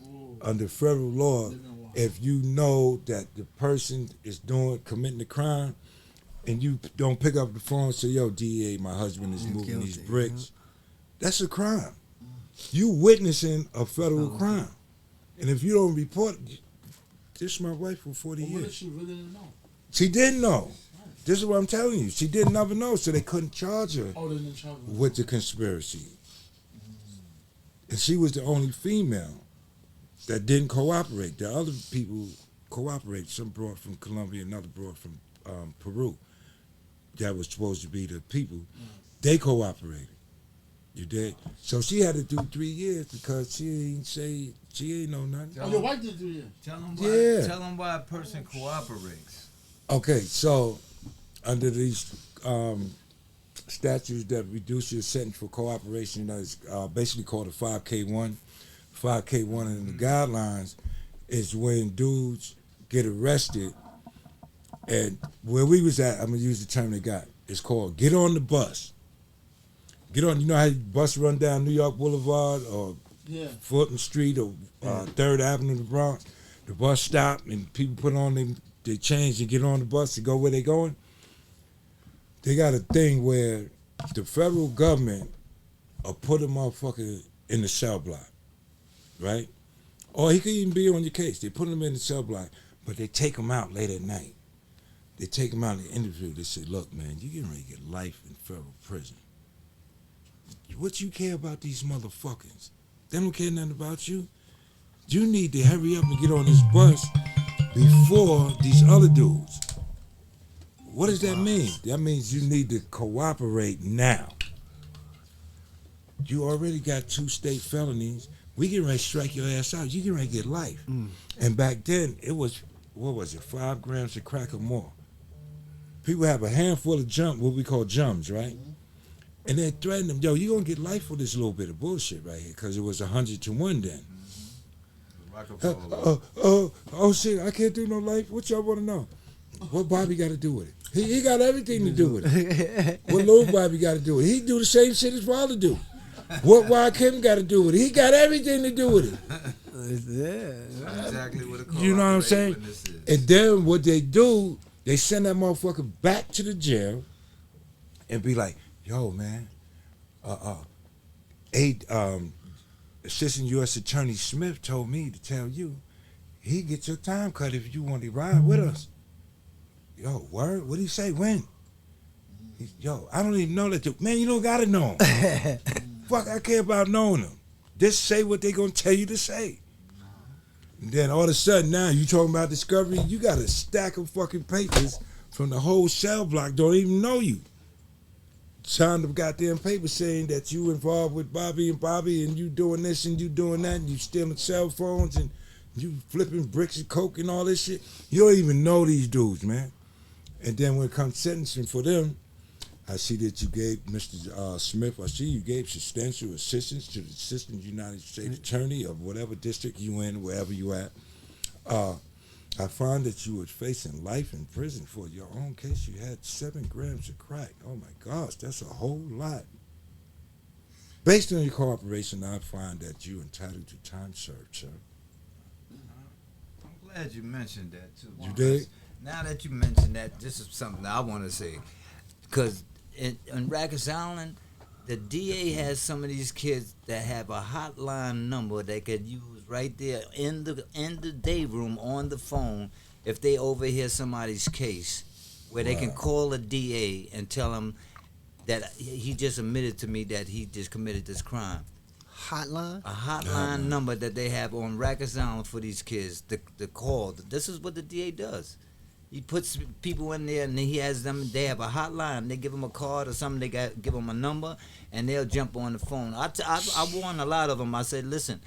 Ooh. Under federal law, if you know that the person is committing the crime, and you don't pick up the phone and say, yo, DEA, my husband is moving these bricks, that's a crime. You witnessing a federal crime. And if you don't report, this is my wife for 40 years. What if she really didn't know? She didn't know. This is what I'm telling you. She didn't never know, so they couldn't charge her with the conspiracy. And she was the only female that didn't cooperate. The other people cooperated. Some brought from Colombia, another brought from Peru. That was supposed to be the people. They cooperated. You did. So she had to do 3 years because she ain't know nothing. Oh, your wife did 3 years. Tell them why a person cooperates. Okay, so under these statutes that reduce your sentence for cooperation, that is basically called a 5K1. 5K1 in the guidelines is when dudes get arrested, and where we was at, I'm gonna use the term they got. It's called get on the bus. Get on. You know how the bus run down New York Boulevard or Fulton Street or 3rd Avenue, the Bronx. The bus stop and people put on they change and get on the bus to go where they going. They got a thing where the federal government will put a motherfucker in the cell block, right? Or he could even be on your case. They put him in the cell block, but they take him out late at night. They take him out in the interview. They say, look, man, you're getting ready to get life in federal prison. What you care about these motherfuckers? They don't care nothing about you. You need to hurry up and get on this bus before these other dudes. What does that mean? That means you need to cooperate now. You already got 2 state felonies. We getting ready to strike your ass out. You getting ready to get life. And back then, it was, 5 grams of crack or more. People have a handful of what we call jums, right? And they threaten them, yo, you're going to get life for this little bit of bullshit right here, because it was 100 to 1 then. Oh, shit, I can't do no life. What y'all want to know? What Bobby got to do with it? He got everything to do with it. What little Bobby got to do with it? He do the same shit his father do. What Ykim got to do with it? He got everything to do with it. Exactly what a You know what I'm saying? And then what they do, they send that motherfucker back to the jail and be like, yo, man, Assistant U.S. Attorney Smith told me to tell you he gets your time cut if you want to ride with us. Yo, word? What'd he say? When? Yo, I don't even know that dude. Man, you don't got to know him. Fuck, I care about knowing him. Just say what they going to tell you to say. And then all of a sudden now you talking about discovery, you got a stack of fucking papers from the whole cell block, don't even know you. Signed the goddamn paper saying that you involved with Bobby and you doing this and you doing that and you stealing cell phones and you flipping bricks of coke and all this shit. You don't even know these dudes, man. And then when it comes sentencing for them, I see that you gave Mr. Smith, I see you gave substantial assistance to the Assistant United States Attorney of whatever district you in, wherever you at. I find that you were facing life in prison for your own case. You had 7 grams of crack. Oh my gosh, that's a whole lot. Based on your cooperation, I find that you're entitled to time served, sir. I'm glad you mentioned that too. You did? Now that you mentioned that, this is something I want to say. Because in Rikers Island, the DA has some of these kids that have a hotline number they could use right there in the day room on the phone if they overhear somebody's case, where they can call a DA and tell him that he just admitted to me that he just committed this crime. Hotline? A hotline number that they have on Rikers Island for these kids to call. This is what the DA does. He puts people in there and he has them. They have a hotline. They give them a card or something. They give them a number and they'll jump on the phone. I warn a lot of them. I said, listen,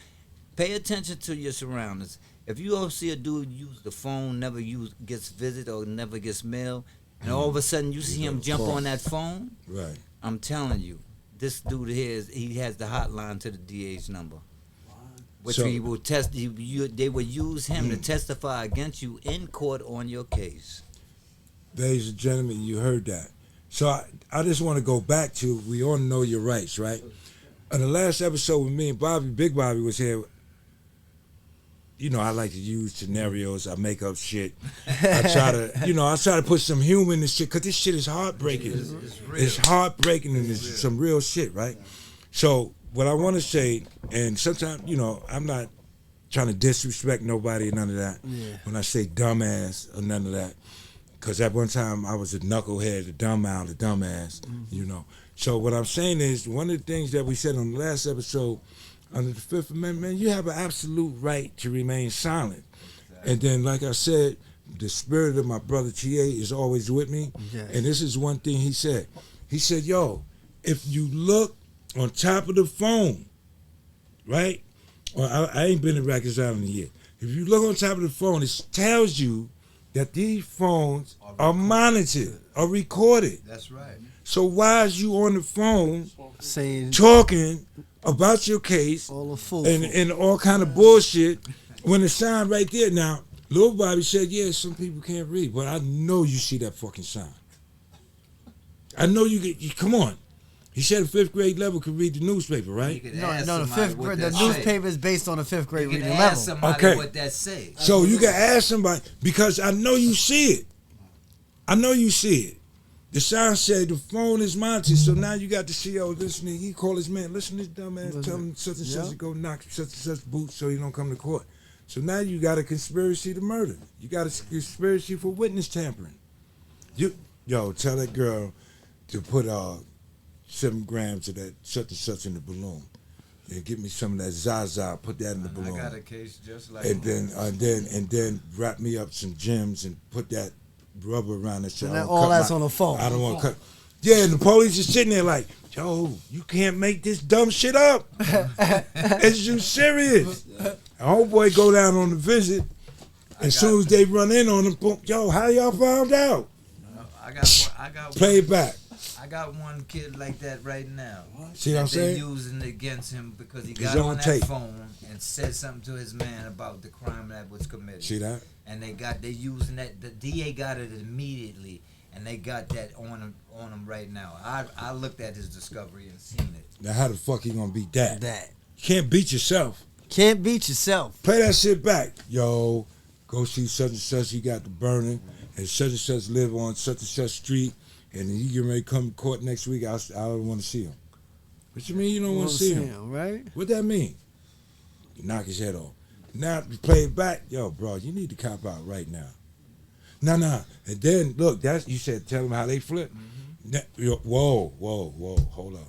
pay attention to your surroundings. If you ever see a dude use the phone, never gets visit or never gets mail, and all of a sudden you see him jump on that phone, right? I'm telling you, this dude here he has the hotline to the DA's number. Which he will test. They will use him to testify against you in court on your case. Ladies and gentlemen, you heard that. So I just want to go back to, we all know your rights, right? On the last episode with me and Bobby, Big Bobby was here. You know, I like to use scenarios. I make up shit. I try to put some humor in this shit, because this shit is heartbreaking. It's heartbreaking and it's some real shit, right? So what I want to say, and sometimes, I'm not trying to disrespect nobody or none of that. Yeah. When I say dumbass or none of that, because at one time I was a knucklehead, a dumbass, So what I'm saying is, one of the things that we said on the last episode, under the Fifth Amendment, you have an absolute right to remain silent. And then, like I said, the spirit of my brother TA is always with me. Yes. And this is one thing he said. He said, yo, if you look on top of the phone, right? Well, I ain't been in Rikers Island yet. If you look on top of the phone, it tells you that these phones are monitored, are recorded. That's right. So why is you on the phone Saying talking about your case all the fool. and all kind of bullshit when the sign right there? Now, Lil Bobby said, yeah, some people can't read, but I know you see that fucking sign. I know you come on. He said a fifth grade level could read the newspaper, You right? could No, ask the somebody fifth what grade. The that say. newspaper is based on the fifth grade You can reading ask level. somebody Okay. what that say. So you can ask somebody, because I know you see it. I know you see it. The sign said the phone is monitored, so now you got the CO listening. He call his man, listen to this dumb ass, tell him such and such Yeah. to go knock such and such boots so he don't come to court. So now you got a conspiracy to murder. You got a conspiracy for witness tampering. Yo, tell that girl to put 7 grams of that such and such in the balloon. And get me some of that Zaza, put that in the I balloon. got a case just like And that. then wrap me up some gems and put that rubber around it. So And I that- don't all cut that's my- on the phone. I don't want to cut. Yeah, and the police is sitting there like, yo, you can't make this dumb shit up. Is you serious? And homeboy go down on the visit. As soon as they run in on him, boom, yo, how y'all found out? I got Play it back. I got one kid like that right now. See what I'm that they saying? using against him because he It's got on on that tape. phone and said something to his man about the crime that was committed. See that? And they using that. The DA got it immediately, and they got that on him right now. I looked at his discovery and seen it. Now how the fuck you gonna beat that? That You can't beat yourself. can't beat yourself. Play that shit back. Yo, go see such and such, he got the burning, and such live on such and such street, and he get ready to come to court next week. I don't want to see him. What you mean you don't want to see him? Right? What that mean? You knock his head off. Now you play it back. Yo, bro, you need to cop out right now. Nah. And then, look, that's you said tell them how they flip. Whoa, hold up.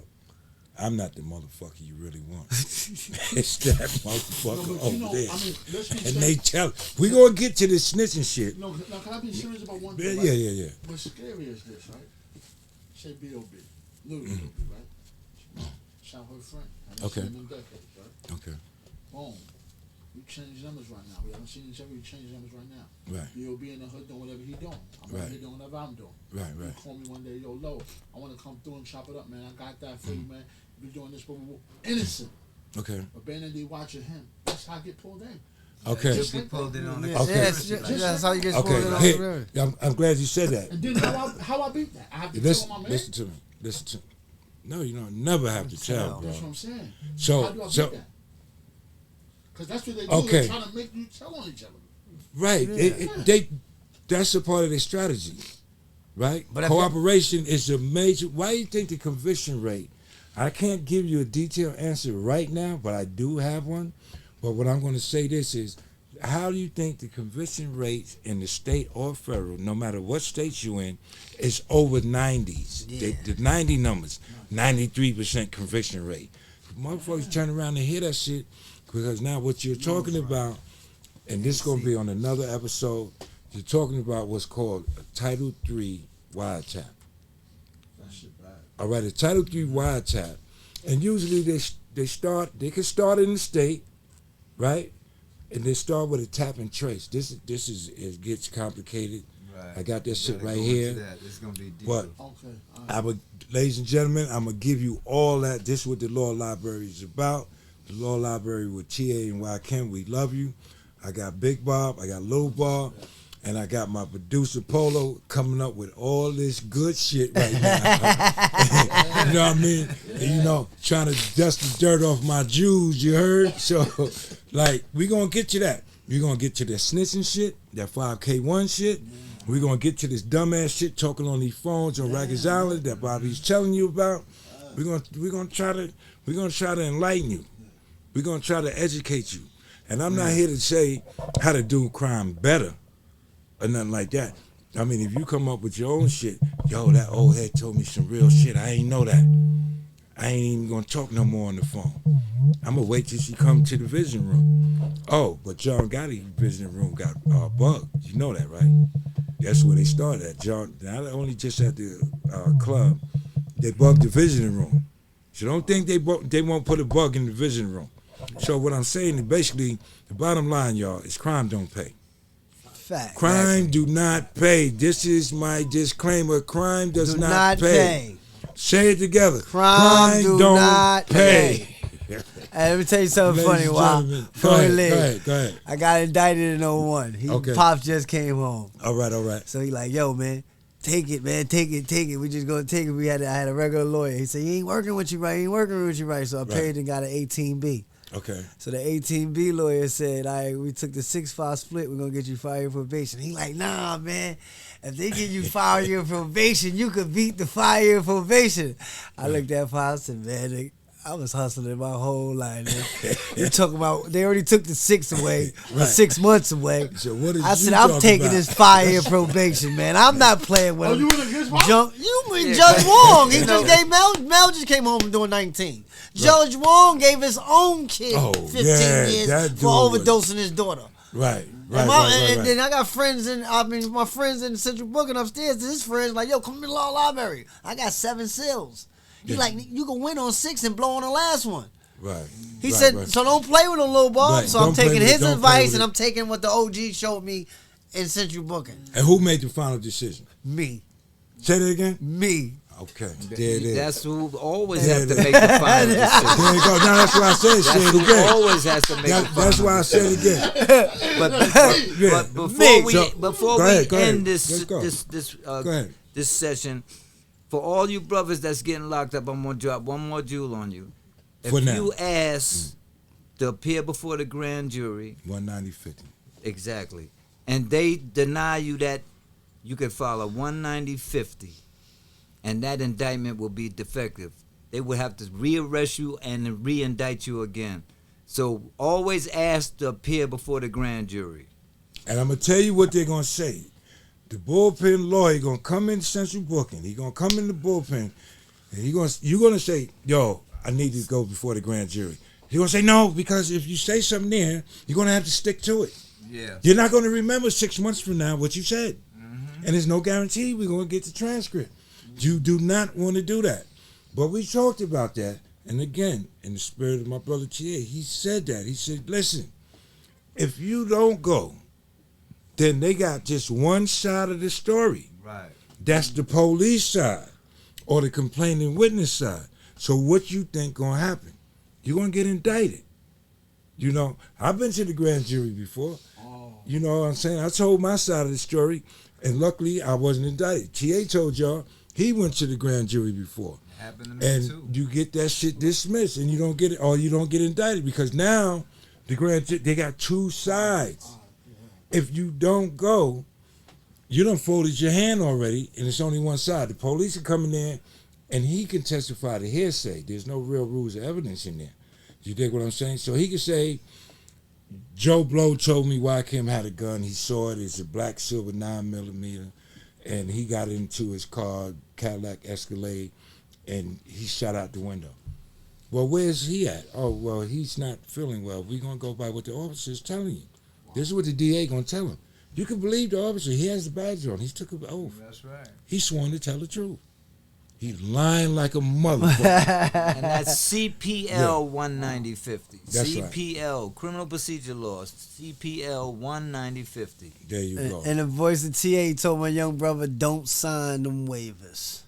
I'm not the motherfucker you really want. It's that motherfucker No, but over there. I mean, let's be And serious. they tell we gonna get to this snitching shit. No, now can I be serious about one Yeah, thing? right? yeah. What's scary is this, right? Say B.O.B. Little Mm-hmm. B.O.B., right? Shot her friend. Haven't Okay. seen him in decades, right? Okay. Boom. We change numbers right now. We haven't seen each other. We change numbers right now. Right. B.O.B. in the hood doing whatever he doing. I'm Right. out here doing whatever I'm doing. Right. You call me one day, yo, Lo, I want to come through and chop it up, man. I got that for you, man. You be doing this, but innocent. Okay. But Ben and D watching him. That's how I get pulled in. Okay. Just He'll like be pulled that. in on the Yeah, Okay. that's how you get pulled in on Okay. the Hey, I'm glad you said that. And then how I beat that? I have to Listen, tell my man. listen to me. Listen to me. No, you don't never have to tell, That's what bro. I'm saying. So- how do I beat so- that? Because that's what they do. Okay. They're trying to make you tell on each other. Right. They that's a part of their strategy. Right? But if- Cooperation is a major why do you think the conviction rate? I can't give you a detailed answer right now, but I do have one. But what I'm gonna say this is how do you think the conviction rates in the state or federal, no matter what states you in, is over 90s? Yeah. The 90 numbers, 93% conviction rate. Motherfuckers turn around and hear that shit because now what you're talking about, and this is going to be on another episode, you're talking about what's called a Title III wiretap. That shit bad. All right, a Title III wiretap, and usually they can start in the state, right? And they start with a tap and trace. This is it gets complicated. Right. I got that shit Gotta right go here. into that. It's gonna be deeper. But Okay. ladies and gentlemen, I'm gonna give you all that. This is what the Law Library is about. The Law Library with TA and Ykim. We love you. I got Big Bob. I got Lil Bob. And I got my producer Polo coming up with all this good shit right now. You know what I mean? And, you know, trying to dust the dirt off my Jews, you heard? So, like, we gonna get to that. We gonna get to the snitching shit, that 5K1 shit. We gonna get to this dumbass shit talking on these phones on Rikers Island that Bobby's telling you about. We gonna try to enlighten you. We're gonna try to educate you. And I'm not here to say how to do crime better or nothing like that. I mean, if you come up with your own shit, yo, that old head told me some real shit. I ain't know that. I ain't even gonna talk no more on the phone. I'm gonna wait till she come to the visiting room. Oh, but John Gotti visiting room got bugged. You know that, right? That's where they started at. John, not only just at the club, they bugged the visiting room. So don't think they won't put a bug in the visiting room. So what I'm saying is basically the bottom line, y'all, is crime don't pay. Fact. Crime do not pay. This is my disclaimer. Crime does not pay. Say it together. Crime do don't not pay. Hey, let me tell you something funny. Ladies and Wow. gentlemen, Go ahead. I got indicted in 01. Okay. Pops just came home. All right. So he like, yo, man, take it, man. Take it. We just gonna take it. I had a regular lawyer. He said, he ain't working with you right. So I paid and got an 18B. Okay. So the 18B lawyer said, all right, we took the 6-5 split. We're going to get you 5 year probation. He like, nah, man. If they give you 5 year probation, you could beat the 5 year probation. I looked at Pop and said, man, I was hustling my whole life. You talking about, they already took the 6 away, or 6 months away. So what did I you said, I'm talk taking about? this 5 year probation, man. I'm not playing with Oh, him. you was against Pop? Judge Wong. He just gave Mel just came home from doing 19. Judge Wong gave his own kid 15 years for overdosing his daughter. Right. And then I got friends my friends in Central Booking upstairs. His friends like, yo, come to the law library. I got 7 seals. He like, you can win on 6 and blow on the last one. Right. He said, so don't play with them little ball. Right. So I'm Don't play taking with it. his Don't play advice with and it. I'm taking what the OG showed me in Central Booking. And who made the final decision? Me. Say that again? Me. Okay. There it is. That's who always There have it to is. make the final decision. There you go. Now that's why I said say That's it who again. always has to make the final That's why I said it again. But before Go we ahead. end Let's go. Go ahead. this session, for all you brothers that's getting locked up, I'm gonna drop one more jewel on you. If For now. you ask to appear before the grand jury, 190.50. exactly, and they deny you that, you can file a 190.50, and that indictment will be defective. They will have to rearrest you and re-indict you again. So always ask to appear before the grand jury. And I'm gonna tell you what they're gonna say. The bullpen lawyer gonna come in Central Booking. He gonna come in the bullpen, and you're gonna say, "Yo, I need to go before the grand jury." He's gonna say, "No, because if you say something there, you're gonna have to stick to it. Yeah. You're not gonna remember 6 months from now what you said, and there's no guarantee we're gonna get the transcript. You do not want to do that." But we talked about that, and again, in the spirit of my brother Tia, he said that. He said, "Listen, if you don't go, then they got just one side of the story. Right. That's the police side or the complaining witness side. So what you think gonna happen? You're gonna get indicted. You know, I've been to the grand jury before. You know what I'm saying? I told my side of the story, and luckily I wasn't indicted. TA told y'all he went to the grand jury before. Happened to me And too. you get that shit dismissed, and you don't get it, or you don't get indicted, because now the grand jury, they got 2 sides. If you don't go, you done folded your hand already, and it's only one side. The police are coming in, and he can testify to hearsay. There's no real rules of evidence in there. You dig what I'm saying? So he can say, Joe Blow told me Ykim had a gun. He saw it. It's a black silver 9mm, and he got into his car, Cadillac Escalade, and he shot out the window. Well, where's he at? Oh, well, he's not feeling well. We're going to go by what the officer's telling you. This is what the DA going to tell him. You can believe the officer. He has the badge on. He took an oath. That's right. He's sworn to tell the truth. He's lying like a motherfucker. And that's CPL 190.50. That's right. CPL, Criminal Procedure Laws, CPL 190.50. There you go. And the voice of TA told my young brother, don't sign them waivers.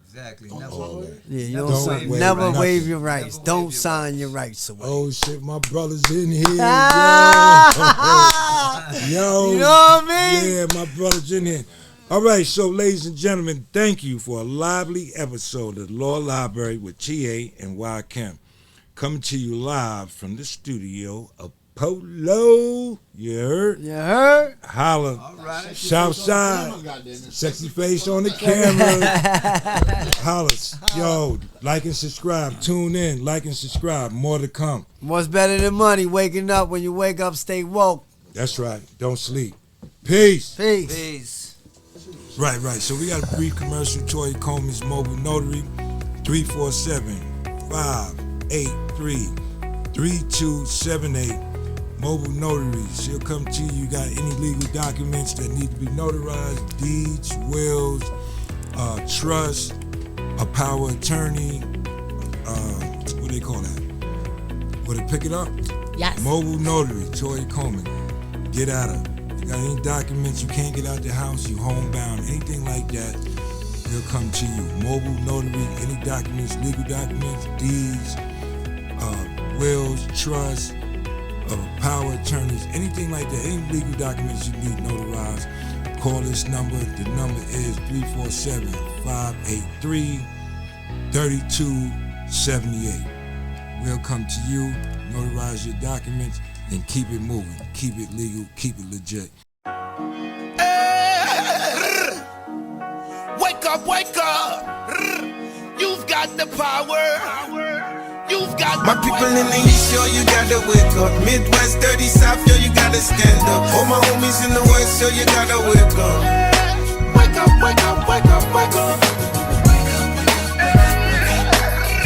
Exactly. Don't Never. sign it. Yeah, you Never don't waive sign, your never rights. waive your rights. Never Don't waive your sign rights. your rights away. Oh, shit, my brother's in here. Yo. You know what I mean? Yeah, my brother's in here. All right, so ladies and gentlemen, thank you for a lively episode of the Law Library with TA and Ykim. Coming to you live from the studio of Polo. You heard? You heard? Holla. All right. Southside. Sexy face on the camera. Holla. Yo, like and subscribe. Tune in. Like and subscribe. More to come. What's better than money? Waking up. When you wake up, stay woke. That's right. Don't sleep. Peace. Peace. Peace. Right. So we got a brief commercial. Toy Comey's Mobile Notary, 347 583-3278. Mobile notaries. She'll come to you. You got any legal documents that need to be notarized, deeds, wills, trust, a power attorney, what do they call that? Will they pick it up? Yes. Mobile notary, Toya Coleman. Get at her. You got any documents you can't get out the house, you homebound, anything like that, they'll come to you. Mobile notary, any documents, legal documents, deeds, wills, trust, power attorneys, anything like that, any legal documents you need notarized, call this number. The number is 347-583-3278. We'll come to you, notarize your documents, and keep it moving. Keep it legal, keep it legit. Wake up, wake up. You've got the power. You've got My people in the East, yo, you gotta wake up. Midwest, dirty South, yo, you gotta stand up. All my homies in the West, yo, you gotta wake up. Wake up, wake up, wake up, wake up.